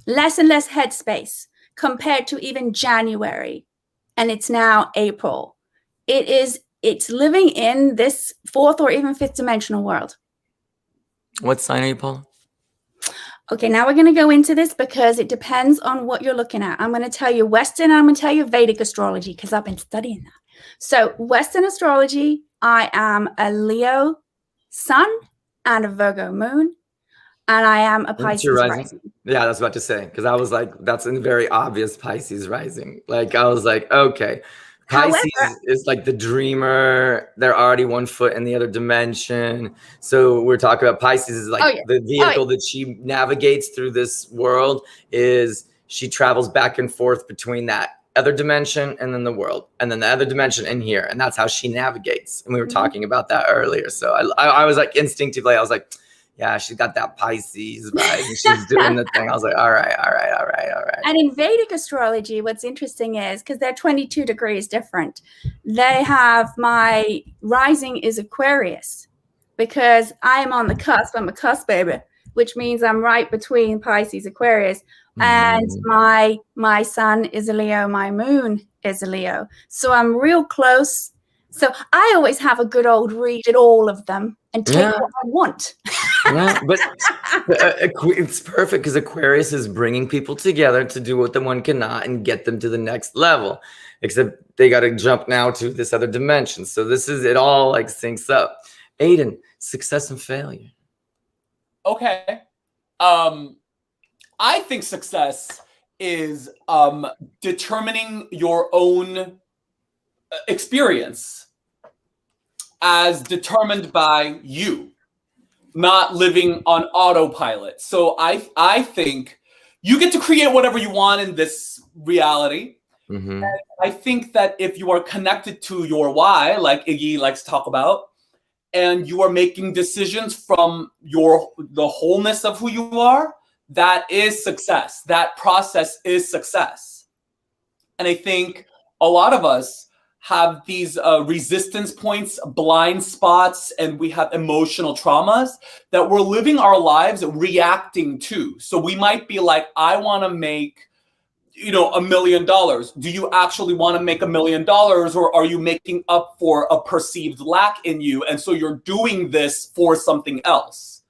less and less headspace compared to even January. And it's now April. It's living in this fourth or even fifth dimensional world. What sign are you, Paula? Okay, now we're going to go into this because it depends on what you're looking at. I'm going to tell you Western, and I'm going to tell you Vedic astrology because I've been studying that. So Western astrology, I am a Leo sun and a Virgo moon, and I am a Pisces rising. Yeah, that's about to say, because I was like, that's a very obvious Pisces rising. Like, I was like, okay. Pisces is like the dreamer. They're already 1 foot in the other dimension. So we're talking about Pisces is like the vehicle that she navigates through this world. Is she travels back and forth between that other dimension and then the world, and then the other dimension in here, and that's how she navigates. And we were talking about that earlier. So I was like instinctively, I was like, yeah, she got that Pisces vibe, and she's doing the thing. I was like, all right. And in Vedic astrology, what's interesting is, because they're 22 degrees different, they have my rising is Aquarius, because I am on the cusp. I'm a cusp baby, which means I'm right between Pisces, Aquarius. And my sun is a Leo, my moon is a Leo. So I'm real close. So I always have a good old read at all of them and take what I want. Yeah, but it's perfect because Aquarius is bringing people together to do what the one cannot and get them to the next level. Except they got to jump now to this other dimension. So this is, it all like syncs up. Aidan, success and failure. Okay. I think success is determining your own experience as determined by you, not living on autopilot. So I think you get to create whatever you want in this reality. And I think that if you are connected to your why, like Iggy likes to talk about, and you are making decisions from the wholeness of who you are, that is success. That process is success. And I think a lot of us have these resistance points, blind spots, and we have emotional traumas that we're living our lives reacting to. So we might be like, I want to make, $1 million. Do you actually want to make $1 million, or are you making up for a perceived lack in you? And so you're doing this for something else.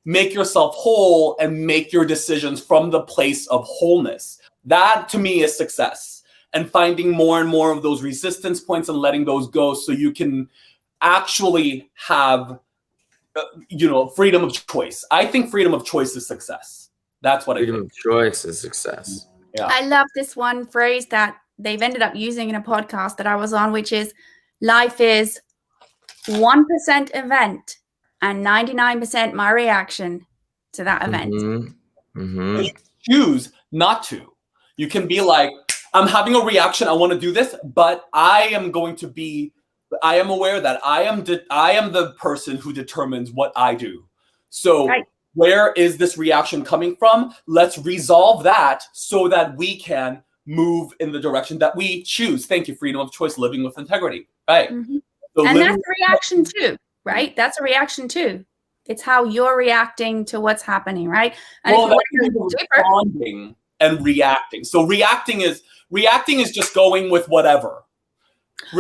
Make yourself whole and make your decisions from the place of wholeness. That to me is success. And finding more and more of those resistance points and letting those go so you can actually have, freedom of choice. I think freedom of choice is success. That's what I think. Freedom of choice is success. Yeah. I love this one phrase that they've ended up using in a podcast that I was on, which is life is 1% event and 99% my reaction to that event. Mm-hmm. Mm-hmm. You choose not to. You can be like, I'm having a reaction. I want to do this, but I am aware that I am the person who determines what I do. So right. Where is this reaction coming from? Let's resolve that so that we can move in the direction that we choose. Thank you. Freedom of choice, living with integrity. Right. Mm-hmm. So and that's a reaction too, right? That's a reaction too. It's how you're reacting to what's happening, right? And well, responding and reacting. So reacting is just going with whatever.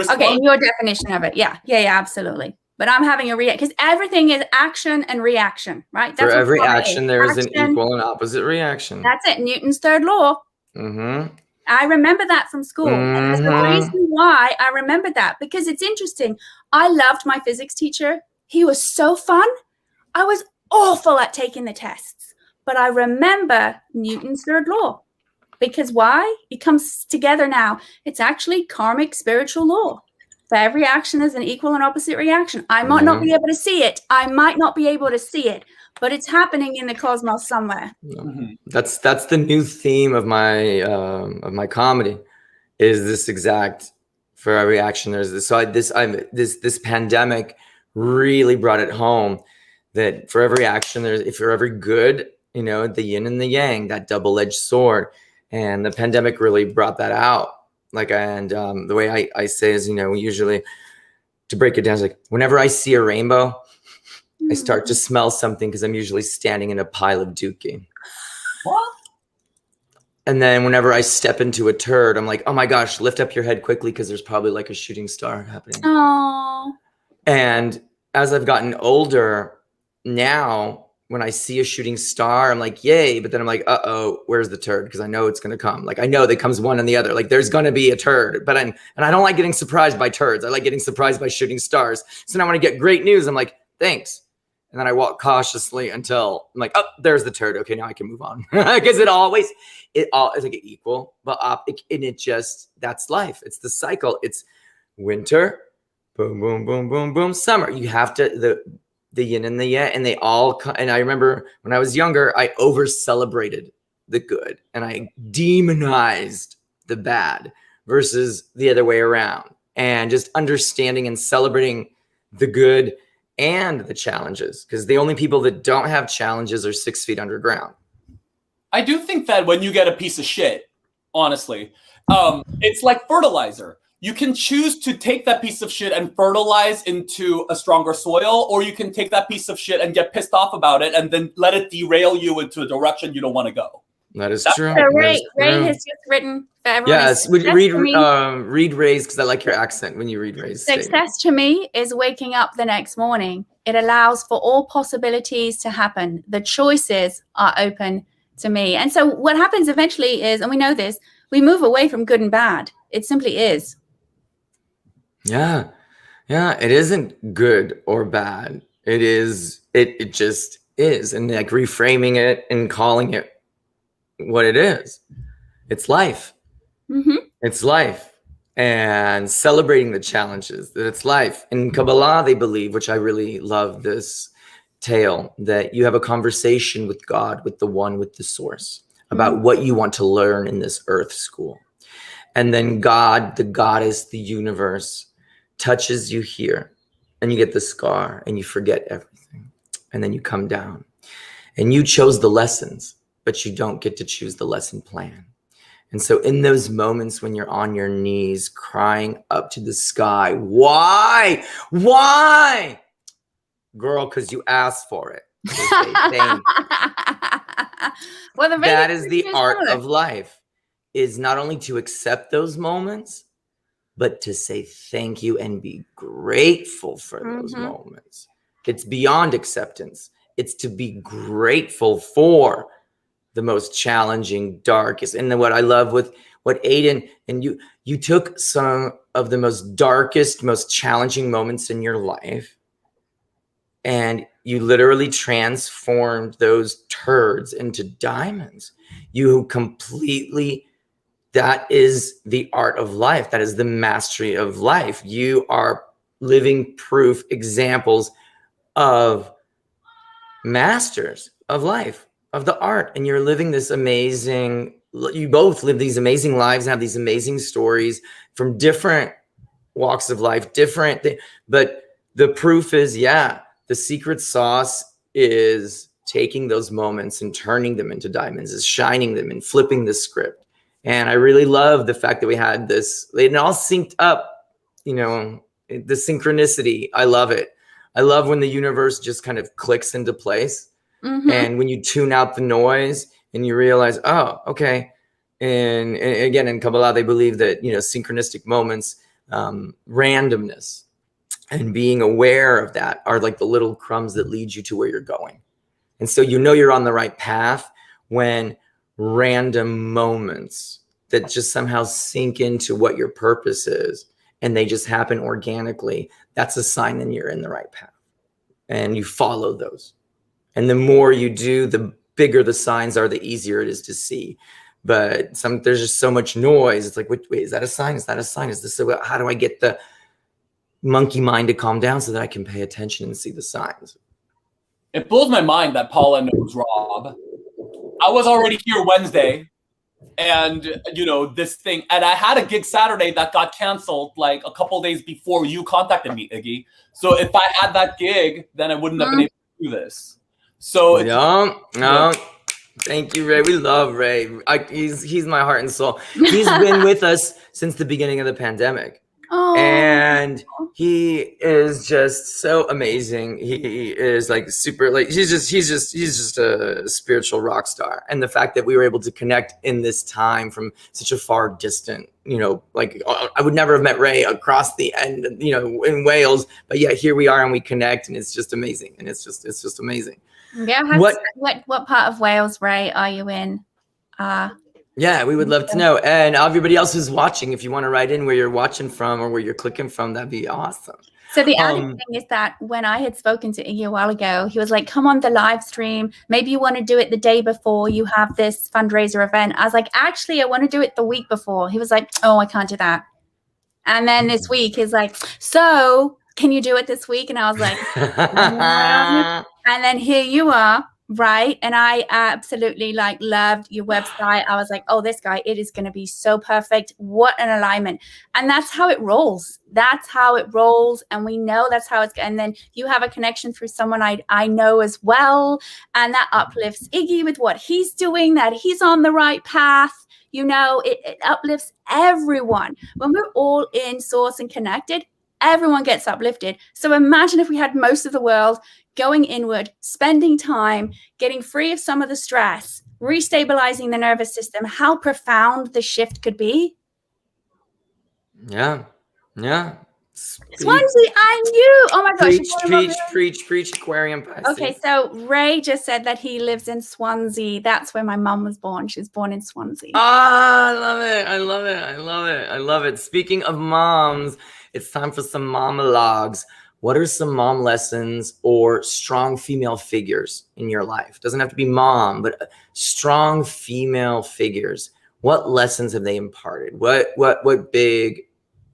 Okay, in your definition of it. Yeah, absolutely. But I'm having a react because everything is action and reaction, right? That's for every action, there is an equal and opposite reaction. That's it. Newton's third law. Mm-hmm. I remember that from school. Mm-hmm. And there's a reason why I remember that, because it's interesting. I loved my physics teacher. He was so fun. I was awful at taking the tests, but I remember Newton's third law. Because why? It comes together now. It's actually karmic spiritual law. For every action, there's an equal and opposite reaction. I might not be able to see it. I might not be able to see it, but it's happening in the cosmos somewhere. Mm-hmm. That's the new theme of my comedy, is this exact, for every action there's this. So this pandemic really brought it home that for every action if you're every good, the yin and the yang, that double-edged sword. And the pandemic really brought that out. The way I say is, usually, to break it down, is like, whenever I see a rainbow, I start to smell something because I'm usually standing in a pile of dookie. What? And then whenever I step into a turd, I'm like, oh my gosh, lift up your head quickly because there's probably like a shooting star happening. Aww. And as I've gotten older, now, when I see a shooting star, I'm like, yay. But then I'm like, uh-oh, where's the turd? Because I know it's going to come. Like, I know that comes one and the other. Like, there's going to be a turd. And I don't like getting surprised by turds. I like getting surprised by shooting stars. So now when I get great news, I'm like, thanks. And then I walk cautiously until I'm like, oh, there's the turd. Okay, now I can move on. Because it's like equal. But that's life. It's the cycle. It's winter, boom, boom, boom, boom, boom, summer. You have to, the yin and the yang, and they all come. And I remember when I was younger, I over-celebrated the good and I demonized the bad versus the other way around. And just understanding and celebrating the good and the challenges, because the only people that don't have challenges are 6 feet underground. I do think that when you get a piece of shit, honestly, it's like fertilizer. You can choose to take that piece of shit and fertilize into a stronger soil, or you can take that piece of shit and get pissed off about it and then let it derail you into a direction you don't want to go. That is true. So Ray has just written for everyone. Yes, would you read Ray's, because I like your accent when you read Ray's Success statement. to me is waking up the next morning. It allows for all possibilities to happen. The choices are open to me. And so what happens eventually is, and we know this, we move away from good and bad. It simply is. Yeah. It isn't good or bad. It is. It just is, and like reframing it and calling it what it is. It's life. Mm-hmm. It's life, and celebrating the challenges that it's life. In Kabbalah, they believe, which I really love this tale, that you have a conversation with God, with the one, with the source, about what you want to learn in this earth school. And then God, the goddess, the universe, touches you here, and you get the scar and you forget everything. And then you come down and you chose the lessons. but you don't get to choose the lesson plan. And so in those moments when you're on your knees crying up to the sky, why? Girl, because you asked for it. So say thank you. Well, that is the art of life, is not only to accept those moments, but to say thank you and be grateful for those moments. It's beyond acceptance. It's to be grateful for the most challenging, darkest. And then what I love with what Aidan and you took some of the most darkest, most challenging moments in your life, and you literally transformed those turds into diamonds. You completely, that is the art of life. That is the mastery of life. You are living proof examples of masters of life, of the art. And you're living this amazing, you both live these amazing lives and have these amazing stories from different walks of life, but the proof is, the secret sauce is taking those moments and turning them into diamonds, is shining them and flipping the script. And I really love the fact that we had this, it all synced up, you know, the synchronicity. I love it. I love when the universe just kind of clicks into place. And when you tune out the noise and you realize, oh, okay. And again, in Kabbalah, they believe that, you know, synchronistic moments, randomness, and being aware of that are like the little crumbs that lead you to where you're going. And so you know you're on the right path when random moments that just somehow sink into what your purpose is and they just happen organically. That's a sign that you're in the right path. And you follow those. And the more you do, the bigger the signs are, the easier it is to see. But there's just so much noise. It's like, wait, is that a sign? Is that a sign? Is this how do I get the monkey mind to calm down so that I can pay attention and see the signs? It blows my mind that Paula knows Rob. I was already here Wednesday, and you know this thing, and I had a gig Saturday that got canceled like a couple days before you contacted me, Iggy. So if I had that gig, then I wouldn't have been able to do this. So thank you, Ray. We love Ray. He's my heart and soul. He's been with us since the beginning of the pandemic. And he is just so amazing. He is like super, like he's just a spiritual rock star. And the fact that we were able to connect in this time from such a far distant, you know, like I would never have met Ray across the end, you know, in Wales, but yeah, here we are and we connect, and it's just amazing. And it's just amazing. Yeah. What part of Wales, Ray, are you in? Yeah, we would love to know. And everybody else who's watching, if you want to write in where you're watching from or where you're clicking from, that'd be awesome. So the other thing is that when I had spoken to Iggy a while ago, he was like, come on the live stream. Maybe you want to do it the day before you have this fundraiser event. I was like, actually, I want to do it the week before. He was like, oh, I can't do that. And then this week he's like, so can you do it this week? And I was like, and then here you are. Right. And I absolutely loved your website. I was like, oh, this guy, it is going to be so perfect. What an alignment. And that's how it rolls. That's how it rolls. And we know that's how it's. And then you have a connection through someone I know as well. And that uplifts Iggy with what he's doing, that he's on the right path. You know, it uplifts everyone. When we're all in source and connected, everyone gets uplifted. So imagine if we had most of the world going inward, spending time, getting free of some of the stress, restabilizing the nervous system, how profound the shift could be. Yeah. Swansea, I knew. Oh my gosh. Preach, Aquarium Pisces. Okay, so Ray just said that he lives in Swansea. That's where my mum was born. She was born in Swansea. I love it. Speaking of moms, it's time for some monologues. What are some mom lessons or strong female figures in your life? Doesn't have to be mom, but strong female figures. What lessons have they imparted? What big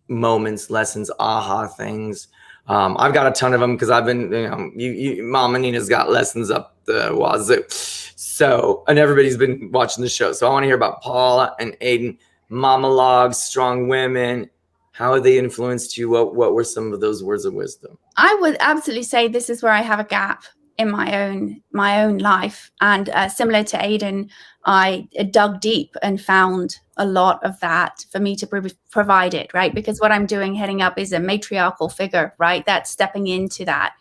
moments, lessons, aha things? I've got a ton of them because I've been, Mama Nina's got lessons up the wazoo. So, and everybody's been watching the show. So I want to hear about Paula and Aidan, monologues, strong women. How have they influenced you? What were some of those words of wisdom? I would absolutely say this is where I have a gap. in my own life. And similar to Aidan, I dug deep and found a lot of that for me to provide it, right? Because what I'm doing heading up is a matriarchal figure, right? That's stepping into that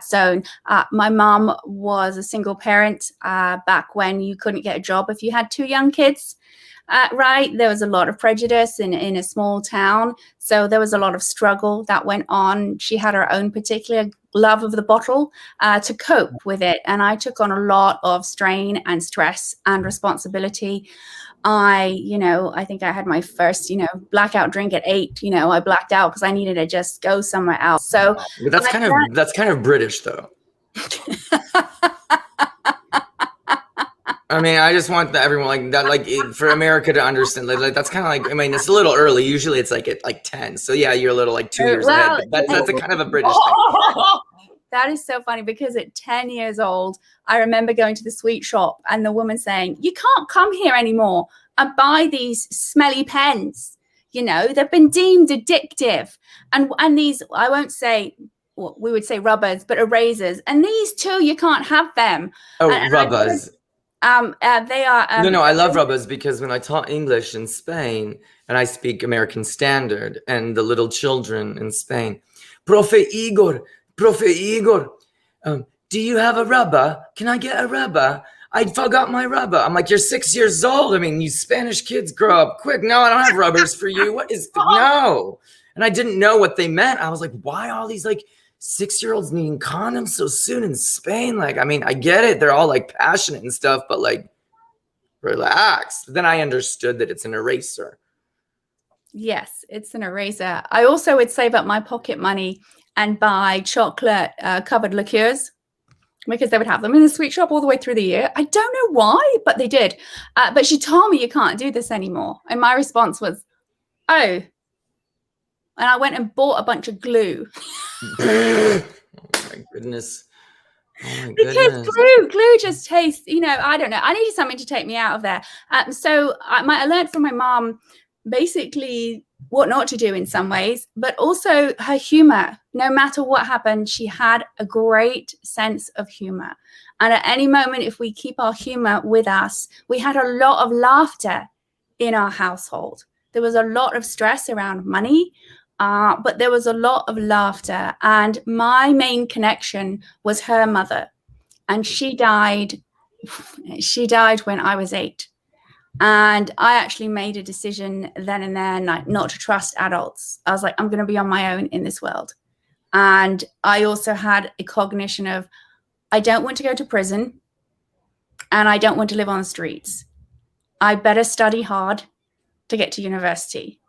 zone. My mom was a single parent back when you couldn't get a job if you had 2 young kids. Right, there was a lot of prejudice in a small town, so there was a lot of struggle that went on. She had her own particular love of the bottle to cope with it, and I took on a lot of strain and stress and responsibility. I think I had my first, blackout drink at 8. I blacked out because I needed to just go somewhere else. So But that's kind of British, though. I mean, I just want everyone like that, like for America to understand. Like that's kind of like, I mean, it's a little early. Usually, it's like at like 10. So yeah, you're a little like 2 years ahead. But that's a kind of a British thing. That is so funny because at 10 years old, I remember going to the sweet shop and the woman saying, "You can't come here anymore and buy these smelly pens. They've been deemed addictive, and these, I won't say." Well, we would say rubbers, but erasers, and these too, you can't have them. Oh, rubbers. They are. No, I love rubbers because when I taught English in Spain and I speak American Standard, and the little children in Spain, Profe Igor, do you have a rubber? Can I get a rubber? I forgot my rubber. I'm like, you're 6 years old. I mean, you Spanish kids grow up quick. No, I don't have rubbers for you. What is no? And I didn't know what they meant. I was like, why all these like 6-year-olds needing condoms so soon in Spain? Like, I mean, I get it. They're all like passionate and stuff, but like, relax. Then I understood that it's an eraser. Yes, it's an eraser. I also would save up my pocket money and buy chocolate covered liqueurs because they would have them in the sweet shop all the way through the year. I don't know why, but they did. But she told me you can't do this anymore. And my response was, oh. And I went and bought a bunch of glue. Oh my goodness. Because glue just tastes, I don't know. I needed something to take me out of there. So I learned from my mom basically what not to do in some ways, but also her humor. No matter what happened, she had a great sense of humor. And at any moment, if we keep our humor with us, we had a lot of laughter in our household. There was a lot of stress around money. But there was a lot of laughter, and my main connection was her mother, and she died when I was 8. And I actually made a decision then and there not to trust adults. I was like, I'm going to be on my own in this world. And I also had a cognition of, I don't want to go to prison and I don't want to live on the streets. I better study hard to get to university.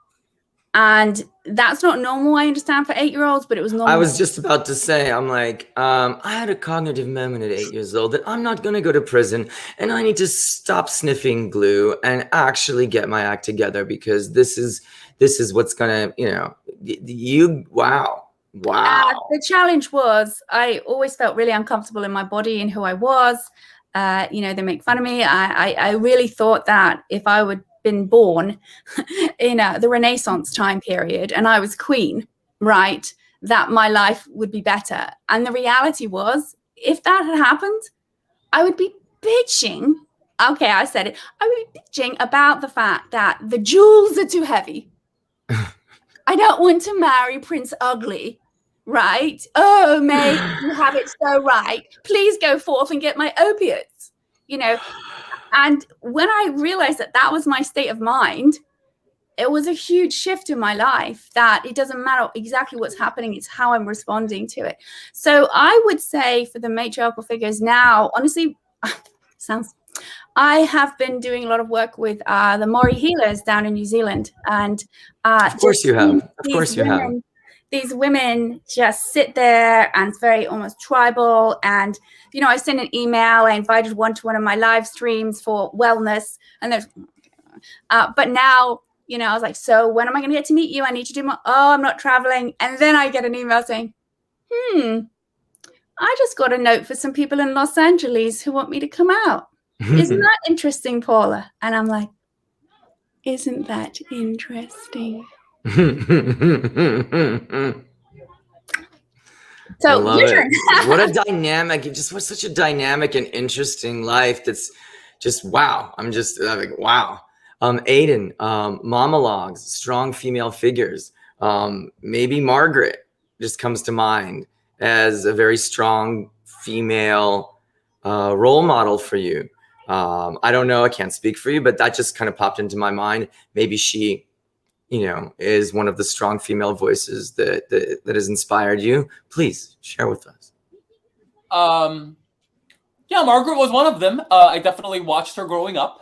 And that's not normal, I understand, for 8-year-olds, but it was normal. I was just about to say, I'm like, I had a cognitive moment at 8 years old that I'm not going to go to prison and I need to stop sniffing glue and actually get my act together because this is what's going to, wow. The challenge was I always felt really uncomfortable in my body and who I was. They make fun of me. I really thought that if I would been born in the Renaissance time period and I was queen, right, that my life would be better. And the reality was, if that had happened, I would be bitching. Okay, I said it. I would be bitching about the fact that the jewels are too heavy. I don't want to marry Prince Ugly, right? Oh, May, you have it so right. Please go forth and get my opiates, And when I realized that was my state of mind, it was a huge shift in my life that it doesn't matter exactly what's happening, it's how I'm responding to it. So I would say for the matriarchal figures now, honestly, I have been doing a lot of work with the Maori healers down in New Zealand. And of course you have. Of course you have. These women just sit there and it's very almost tribal. And, I sent an email. I invited one to one of my live streams for wellness. And there's, but now, I was like, so when am I going to get to meet you? I need to do more. Oh, I'm not traveling. And then I get an email saying, I just got a note for some people in Los Angeles who want me to come out. Isn't that interesting, Paula? And I'm like, isn't that interesting? I So love your it. turn. What a dynamic! It just was such a dynamic and interesting life. That's just wow. I'm like wow. Aidan, monologues, strong female figures. Maybe Margaret just comes to mind as a very strong female role model for you. I don't know. I can't speak for you, but that just kind of popped into my mind. Maybe she, is one of the strong female voices that has inspired you. Please share with us. Yeah, Margaret was one of them. I definitely watched her growing up.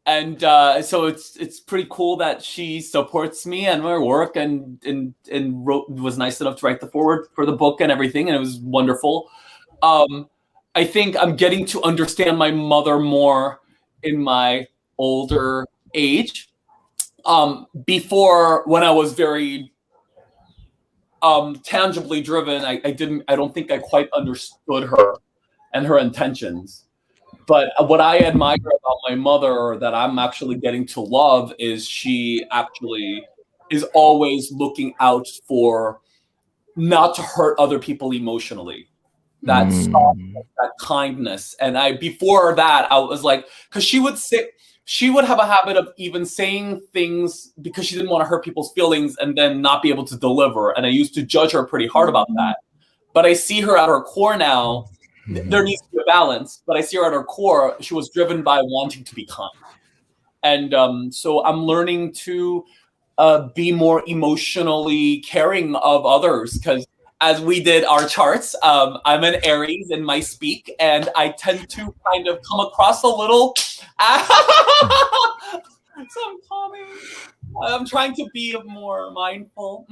And so it's pretty cool that she supports me and my work and was nice enough to write the foreword for the book and everything, and it was wonderful. I think I'm getting to understand my mother more in my older age. Before, when I was very tangibly driven, I don't think I quite understood her and her intentions. But what I admire about my mother that I'm actually getting to love is she actually is always looking out for not to hurt other people emotionally. That softness, that kindness. And before that, I was like, because she would have a habit of even saying things because she didn't want to hurt people's feelings and then not be able to deliver. And I used to judge her pretty hard about that. But I see her at her core now. There needs to be a balance, but I see her at her core. She was driven by wanting to be kind. And so I'm learning to be more emotionally caring of others, because as we did our charts, I'm an Aries in my speak, and I tend to kind of come across a little. So I'm trying to be more mindful.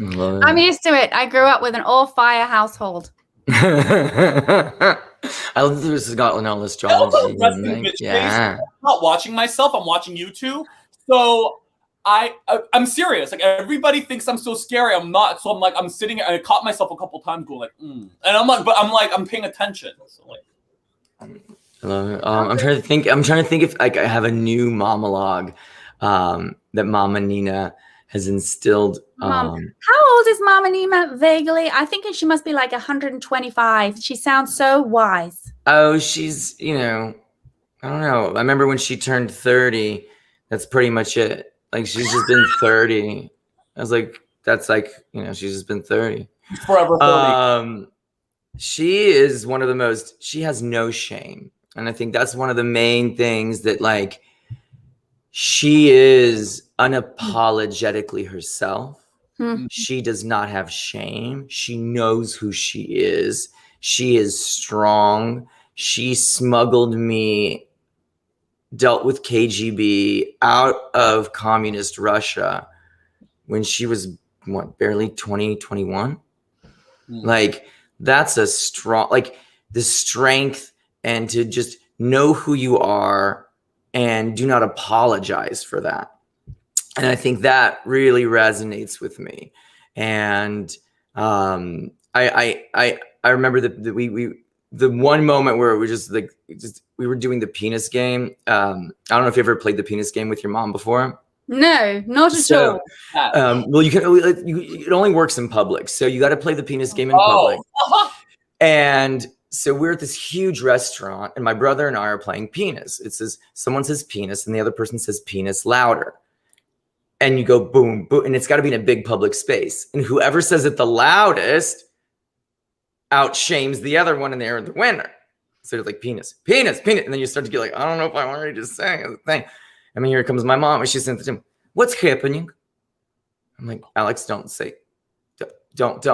I'm used to it. I grew up with an all-fire household. I love that this has gotten all astrology. I'm not watching myself. I'm watching you two. So I'm serious. Like, everybody thinks I'm so scary. I'm not. So I'm sitting here, and I caught myself a couple times going like, and I'm paying attention. So like, I love it. I'm trying to think if I have a new monologue that Mama Nina has instilled. Mom, how old is Mama Nina vaguely? I think she must be like 125. She sounds so wise. Oh, she's, I don't know. I remember when she turned 30. That's pretty much it. Like, she's just been 30. I was like, that's like, she's just been 30. Forever 30. She is one of the most, she has no shame. And I think that's one of the main things that, like, she is unapologetically herself. She does not have shame. She knows who she is. She is strong. She smuggled me, dealt with KGB out of communist Russia when she was, barely 20, 21? Like, that's a strong, like, the strength and to just know who you are and do not apologize for that. And I think that really resonates with me. And I remember that the one moment where it was just like, we were doing the penis game. I don't know if you ever played the penis game with your mom before. No, not at all. Well, it only works in public. So you got to play the penis game in public. And so we're at this huge restaurant, and my brother and I are playing penis. It says, someone says penis, and the other person says penis louder. And you go boom, boom, and it's got to be in a big public space. And whoever says it the loudest outshames the other one, and they're the winner. So it's like penis, penis, penis. And then you start to get like, I don't know if I want to just say the thing. I mean, here comes my mom, and she said to him, what's happening? I'm like, Alex, don't say, don't.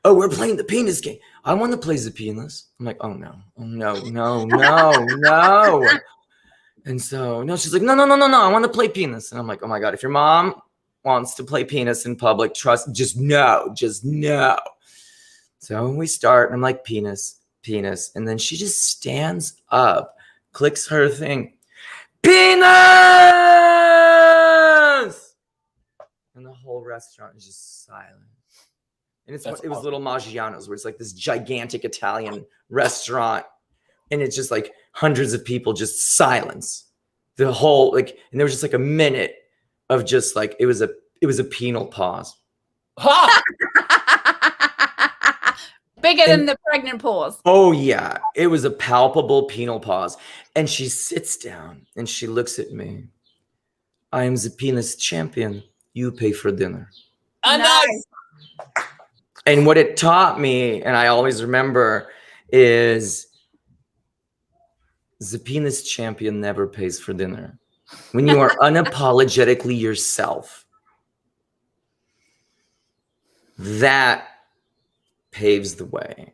Oh, we're playing the penis game. I want to play the penis. I'm like, oh no. And so, no, she's like, no. I want to play penis. And I'm like, oh my God, if your mom wants to play penis in public, just no. So we start, and I'm like, penis. And then she just stands up, clicks her thing, penis! And the whole restaurant is just silent. And it was Little Maggiano's, where it's like this gigantic Italian restaurant. And it's just like hundreds of people, just silence. The whole, like, and there was just like a minute of just like, it was a penal pause. Ha! Bigger than the pregnant pause. Oh, yeah. It was a palpable penal pause. And she sits down and she looks at me. I am the penis champion. You pay for dinner. Nice. And what it taught me, and I always remember, is the penis champion never pays for dinner. When you are unapologetically yourself, that paves the way.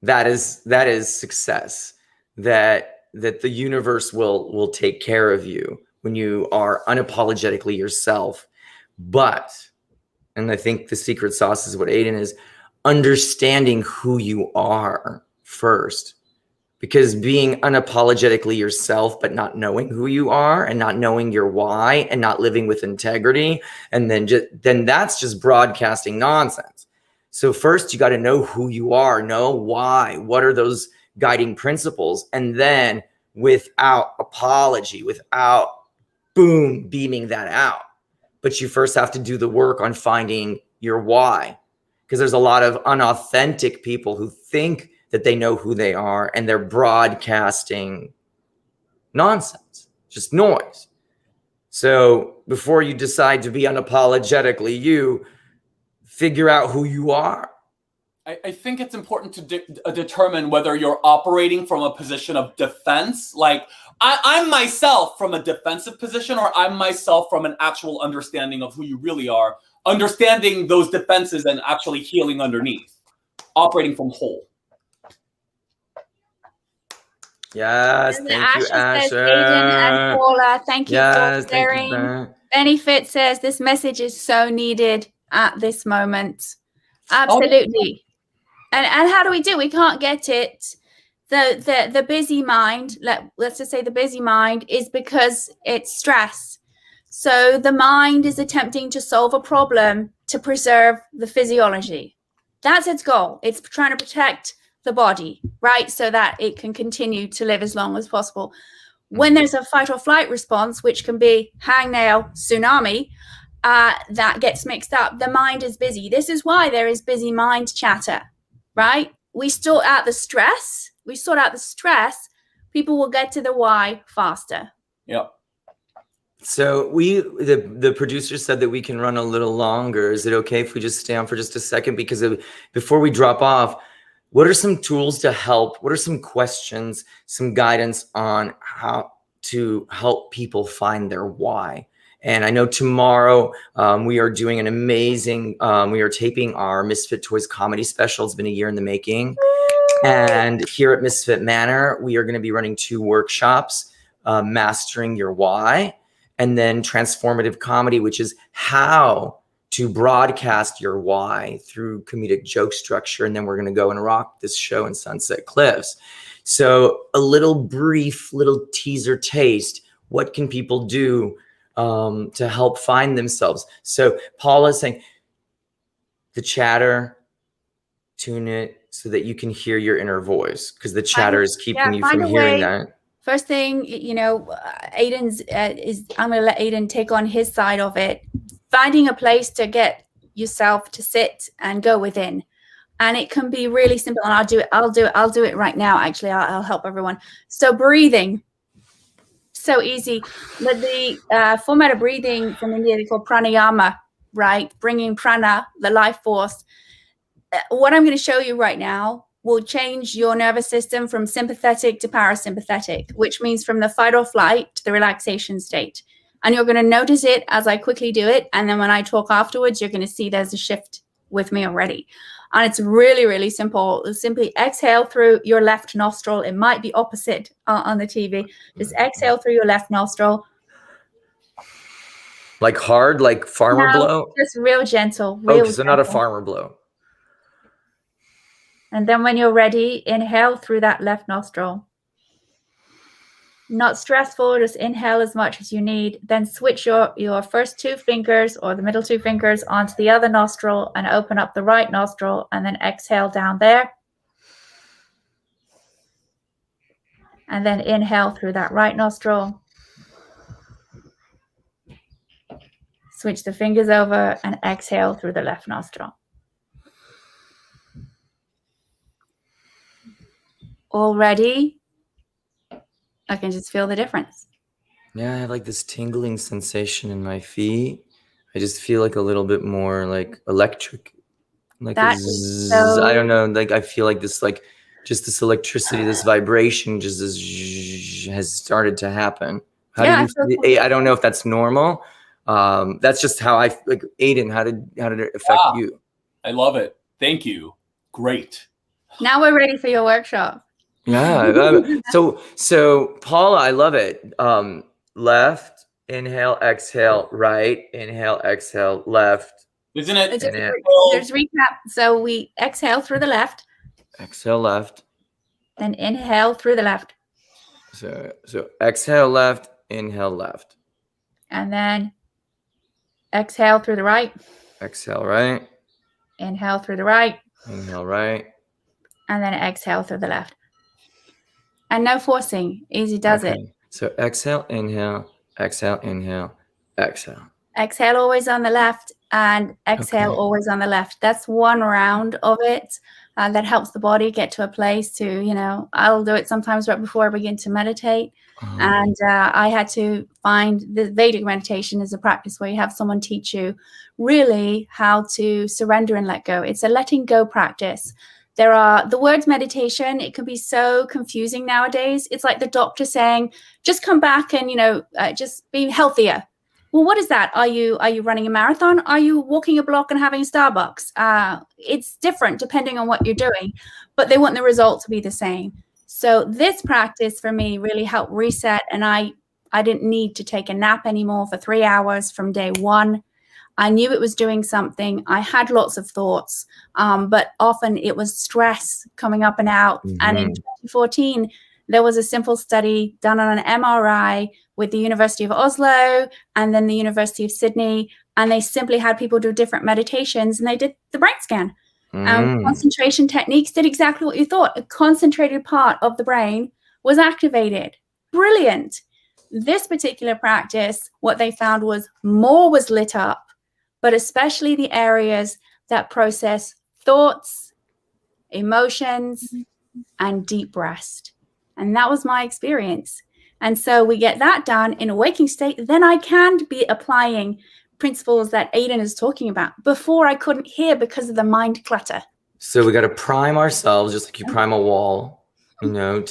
That is success. That the universe will take care of you when you are unapologetically yourself. But, and I think the secret sauce is what Aidan is, understanding who you are first. Because being unapologetically yourself, but not knowing who you are and not knowing your why and not living with integrity, and then that's just broadcasting nonsense. So first you got to know who you are, know why, what are those guiding principles, and then without apology, without boom, beaming that out. But you first have to do the work on finding your why, because there's a lot of unauthentic people who think that they know who they are and they're broadcasting nonsense, just noise. So before you decide to be unapologetically you, figure out who you are. I think it's important to determine whether you're operating from a position of defense, like I'm myself from a defensive position, or I'm myself from an actual understanding of who you really are, understanding those defenses and actually healing underneath, operating from whole. Yes, And thank you, Asher says, Aidan and Paula, thank you for sharing. Benefit says this message is so needed at this moment. Absolutely. And how do we do? We can't get it. The busy mind, let's just say the busy mind, is because it's stress. So the mind is attempting to solve a problem to preserve the physiology. That's its goal. It's trying to protect the body, right? So that it can continue to live as long as possible. When there's a fight or flight response, which can be hangnail, tsunami, that gets mixed up, the mind is busy. This is why there is busy mind chatter, right? We sort out the stress. People will get to the why faster. Yep. So the producer said that we can run a little longer. Is it okay if we just stay on for just a second? Because before we drop off, what are some tools to help? What are some questions, some guidance on how to help people find their why? And I know tomorrow we are doing an amazing, we are taping our Misfit Toys comedy special. It's been a year in the making. And here at Misfit Manor, we are going to be running 2 workshops, Mastering Your Why, and then Transformative Comedy, which is how to broadcast your why through comedic joke structure. And then we're going to go and rock this show in Sunset Cliffs. So a little teaser taste. What can people do to help find themselves? So Paula is saying the chatter, tune it so that you can hear your inner voice, because the chatter is keeping you from hearing that. First thing, Aidan's I'm going to let Aidan take on his side of it. Finding a place to get yourself to sit and go within. And it can be really simple. And I'll do it right now. Actually, I'll help everyone. So breathing, so easy. But the format of breathing from India, they call pranayama, right? Bringing prana, the life force. What I'm going to show you right now will change your nervous system from sympathetic to parasympathetic, which means from the fight or flight to the relaxation state. And you're going to notice it as I quickly do it. And then when I talk afterwards, you're going to see there's a shift with me already. And it's really, really simple. Simply exhale through your left nostril. It might be opposite on the TV. Just exhale through your left nostril. Like hard, like farmer blow? Just real gentle. So not a farmer blow. And then when you're ready, inhale through that left nostril. Not stressful, just inhale as much as you need. Then switch your first 2 fingers or the middle 2 fingers onto the other nostril and open up the right nostril, and then exhale down there. And then inhale through that right nostril. Switch the fingers over and exhale through the left nostril. Already, I can just feel the difference. Yeah, I have like this tingling sensation in my feet. I just feel like a little bit more like electric. Like That a is zzz. so- I don't know. Like I feel like this, like just this electricity, this vibration, just this has started to happen. How Yeah, do you? I don't know if that's normal. That's just how I like. Aidan, how did it affect you? I love it. Thank you. Great. Now we're ready for your workshop. Yeah. So Paula, I love it. Left, inhale, exhale, right, inhale, exhale, left. Isn't it? There's recap. So we exhale through the left, Exhale left. then inhale through the left, So exhale left, inhale left. and then exhale through the right, Exhale right, inhale through the right, inhale right. and then exhale through the left. And no forcing. Easy does it. So exhale, inhale, exhale, inhale, exhale. Exhale always on the left and exhale always on the left. That's one round of it. That helps the body get to a place to, you know, I'll do it sometimes right before I begin to meditate. And I had to find the Vedic meditation is a practice where you have someone teach you really how to surrender and let go. It's a letting go practice. There are the words meditation. It can be so confusing nowadays. It's like the doctor saying, just come back and, you know, just be healthier. Well, what is that? Are you running a marathon? Are you walking a block and having Starbucks? It's different depending on what you're doing, but they want the result to be the same. So this practice for me really helped reset, and I didn't need to take a nap anymore for 3 hours from day one. I knew it was doing something. I had lots of thoughts, but often it was stress coming up and out. And in 2014, there was a simple study done on an MRI with the University of Oslo and then the University of Sydney. And they simply had people do different meditations and they did the brain scan. Concentration techniques did exactly what you thought. A concentrated part of the brain was activated. Brilliant. This particular practice, what they found was more was lit up, but especially the areas that process thoughts, emotions, and deep rest. And that was my experience. And so we get that done in a waking state, then I can be applying principles that Aidan is talking about. Before I couldn't hear because of the mind clutter. So we got to prime ourselves, just like you prime a wall, you know,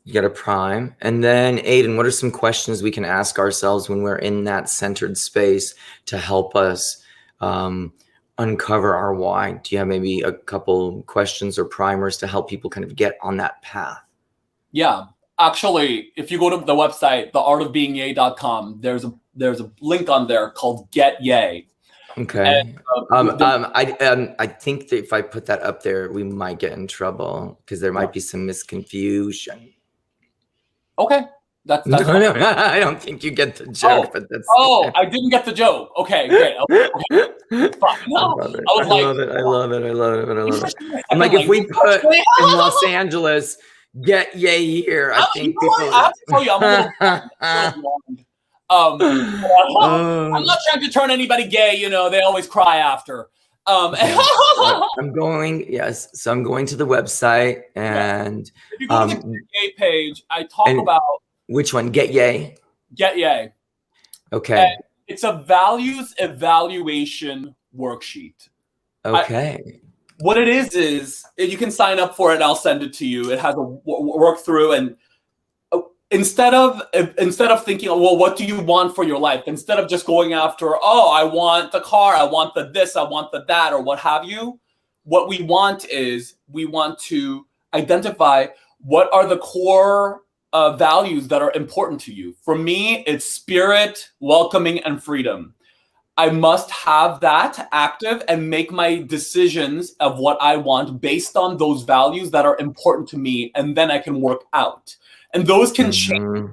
you got to prime. And then Aidan, what are some questions we can ask ourselves when we're in that centered space to help us uncover our why? Do you have maybe a couple questions or primers to help people kind of get on that path? Yeah. Actually, if you go to the website, theartofbeingyay.com, there's a link on there called Get Yay. Okay. And, I think that if I put that up there, we might get in trouble because there might be some misconfusion. Okay. That's no, I don't think you get the joke, but that's. Oh, I didn't get the joke. Okay, great. Okay. No, I love it. I'm like, if we put in Los Angeles, Get Yay here, I think people. I have to tell you, I'm a little I'm not trying to turn anybody gay. You know, they always cry after. I'm going to the website and if you go to the Get Yay page, I talk about. Which one? Get Yay? Get Yay. Okay. And it's a values evaluation worksheet. Okay. What it is you can sign up for it and I'll send it to you. It has a work through, and instead of thinking, well, what do you want for your life? Instead of just going after, I want the car, I want the this, I want the that, or what have you. What we want to identify what are the core values that are important to you. For me, it's spirit, welcoming, and freedom. I must have that active and make my decisions of what I want based on those values that are important to me, and then I can work out. And those can change,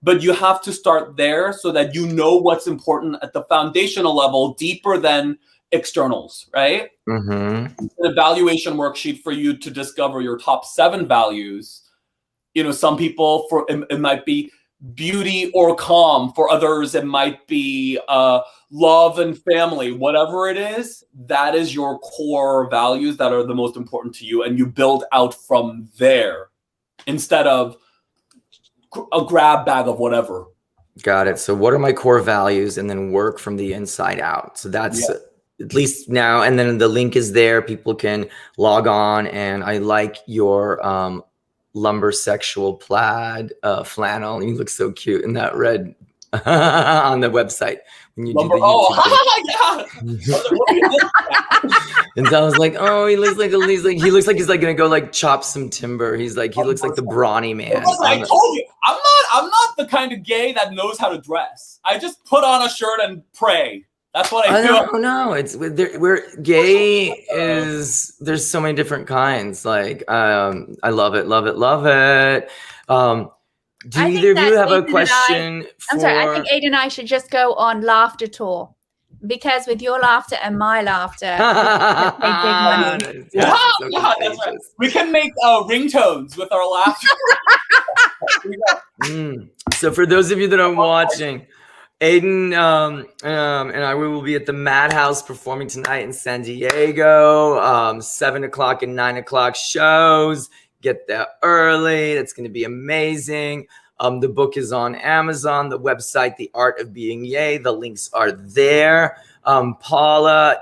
but you have to start there so that you know what's important at the foundational level, deeper than externals, right? An evaluation worksheet for you to discover your top 7 values. You know, some people, it might be beauty or calm. For others, it might be love and family. Whatever it is, that is your core values that are the most important to you, and you build out from there instead of a grab bag of whatever. Got it. So what are my core values, and then work from the inside out. So that's at least now, and then the link is there. People can log on, and I like your lumber sexual plaid flannel. You look so cute in that red on the website when you Lumber, do the yeah. And so I was like, oh, he looks like he's like gonna go like chop some timber. He looks like the brawny man. I told you, I'm not the kind of gay that knows how to dress. I just put on a shirt and pray. That's what I do. No, it's we're gay is there's so many different kinds. Like I love it. Do either of you have a question? I'm sorry, I think Aidan and I should just go on laughter tour, because with your laughter and my laughter, that's right. We can make ringtones with our laughter. So for those of you that are watching, Aidan and I will be at the Madhouse performing tonight in San Diego. 7 o'clock and 9 o'clock shows. Get there early. That's going to be amazing. The book is on Amazon. The website, The Art of Being Yay. The links are there. Paula,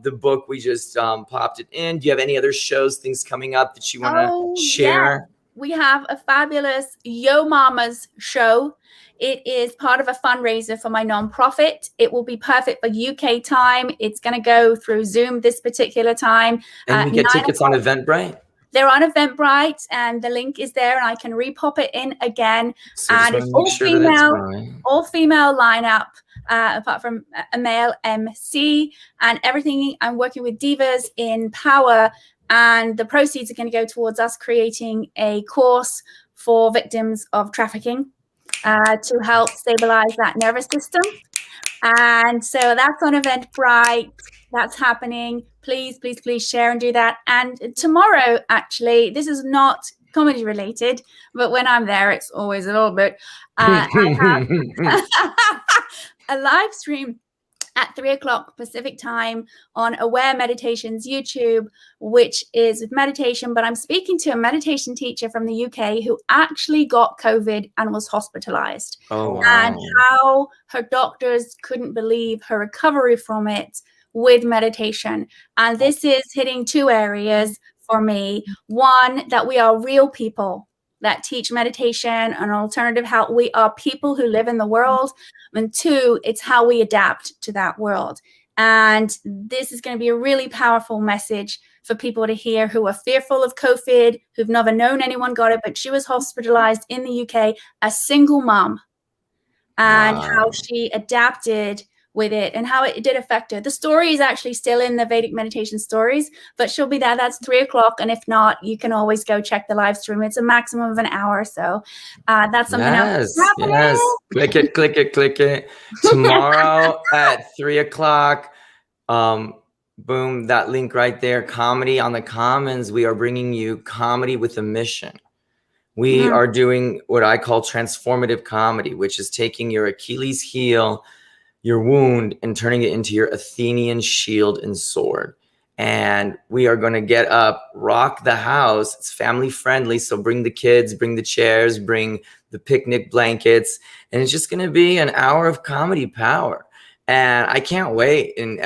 the book, we just popped it in. Do you have any other shows, things coming up that you want to share? Yeah. We have a fabulous Yo Mamas show. It is part of a fundraiser for my nonprofit. It will be perfect for UK time. It's going to go through Zoom this particular time. And we get tickets on Eventbrite? They're on Eventbrite, and the link is there, and I can repop it in again. So and it's all female lineup, apart from a male MC, and everything. I'm working with divas in power, and the proceeds are going to go towards us creating a course for victims of trafficking to help stabilize that nervous system. And so that's on Eventbrite. That's happening. Please share and do that. And tomorrow, actually, this is not comedy related, but when I'm there, it's always a little bit. I have a live stream at 3 o'clock Pacific time on Aware Meditations YouTube, which is with meditation. But I'm speaking to a meditation teacher from the UK who actually got COVID and was hospitalized. Oh, wow. And how her doctors couldn't believe her recovery from it with meditation. And this is hitting two areas for me. One, that we are real people that teach meditation and alternative health. We are people who live in the world. And two, it's how we adapt to that world. And this is going to be a really powerful message for people to hear who are fearful of COVID, who've never known anyone got it, but she was hospitalized in the UK, a single mom, and how she adapted with it and how it did affect her. The story is actually still in the Vedic meditation stories, but she'll be there. That's 3 o'clock. And if not, you can always go check the live stream. It's a maximum of an hour. So that's something else. Yes. Click it. Tomorrow at 3 o'clock. Boom, that link right there. Comedy on the Commons. We are bringing you comedy with a mission. We are doing what I call transformative comedy, which is taking your Achilles heel, your wound, and turning it into your Athenian shield and sword. And we are going to get up, rock the house. It's family friendly. So bring the kids, bring the chairs, bring the picnic blankets. And it's just going to be an hour of comedy power. And I can't wait. And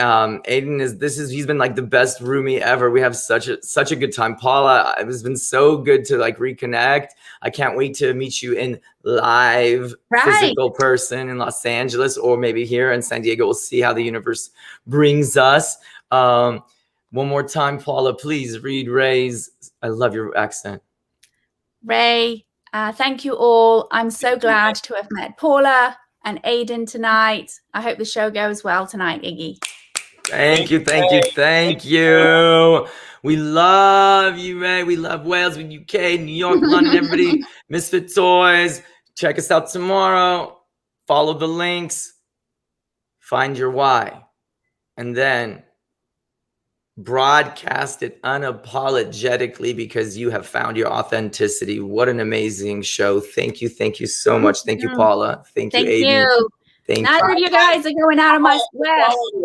Aidan he's been like the best roomie ever. We have such a good time. Paula, it has been so good to like reconnect. I can't wait to meet you in live physical person in Los Angeles, or maybe here in San Diego. We'll see how the universe brings us. One more time, Paula, please read Ray's. I love your accent. Ray, thank you all. I'm so glad to have met Paula and Aidan tonight. I hope the show goes well tonight, Iggy. Thank you. We love you, Ray. We love Wales, UK, New York, London, everybody. Misfit Toys. Check us out tomorrow. Follow the links. Find your why. And then broadcast it unapologetically because you have found your authenticity. What an amazing show. Thank you so much. Thank you, Paula. Thank you, Thank Aidan. you. Thank Neither you. of you guys are going out of my sweat. Follow you.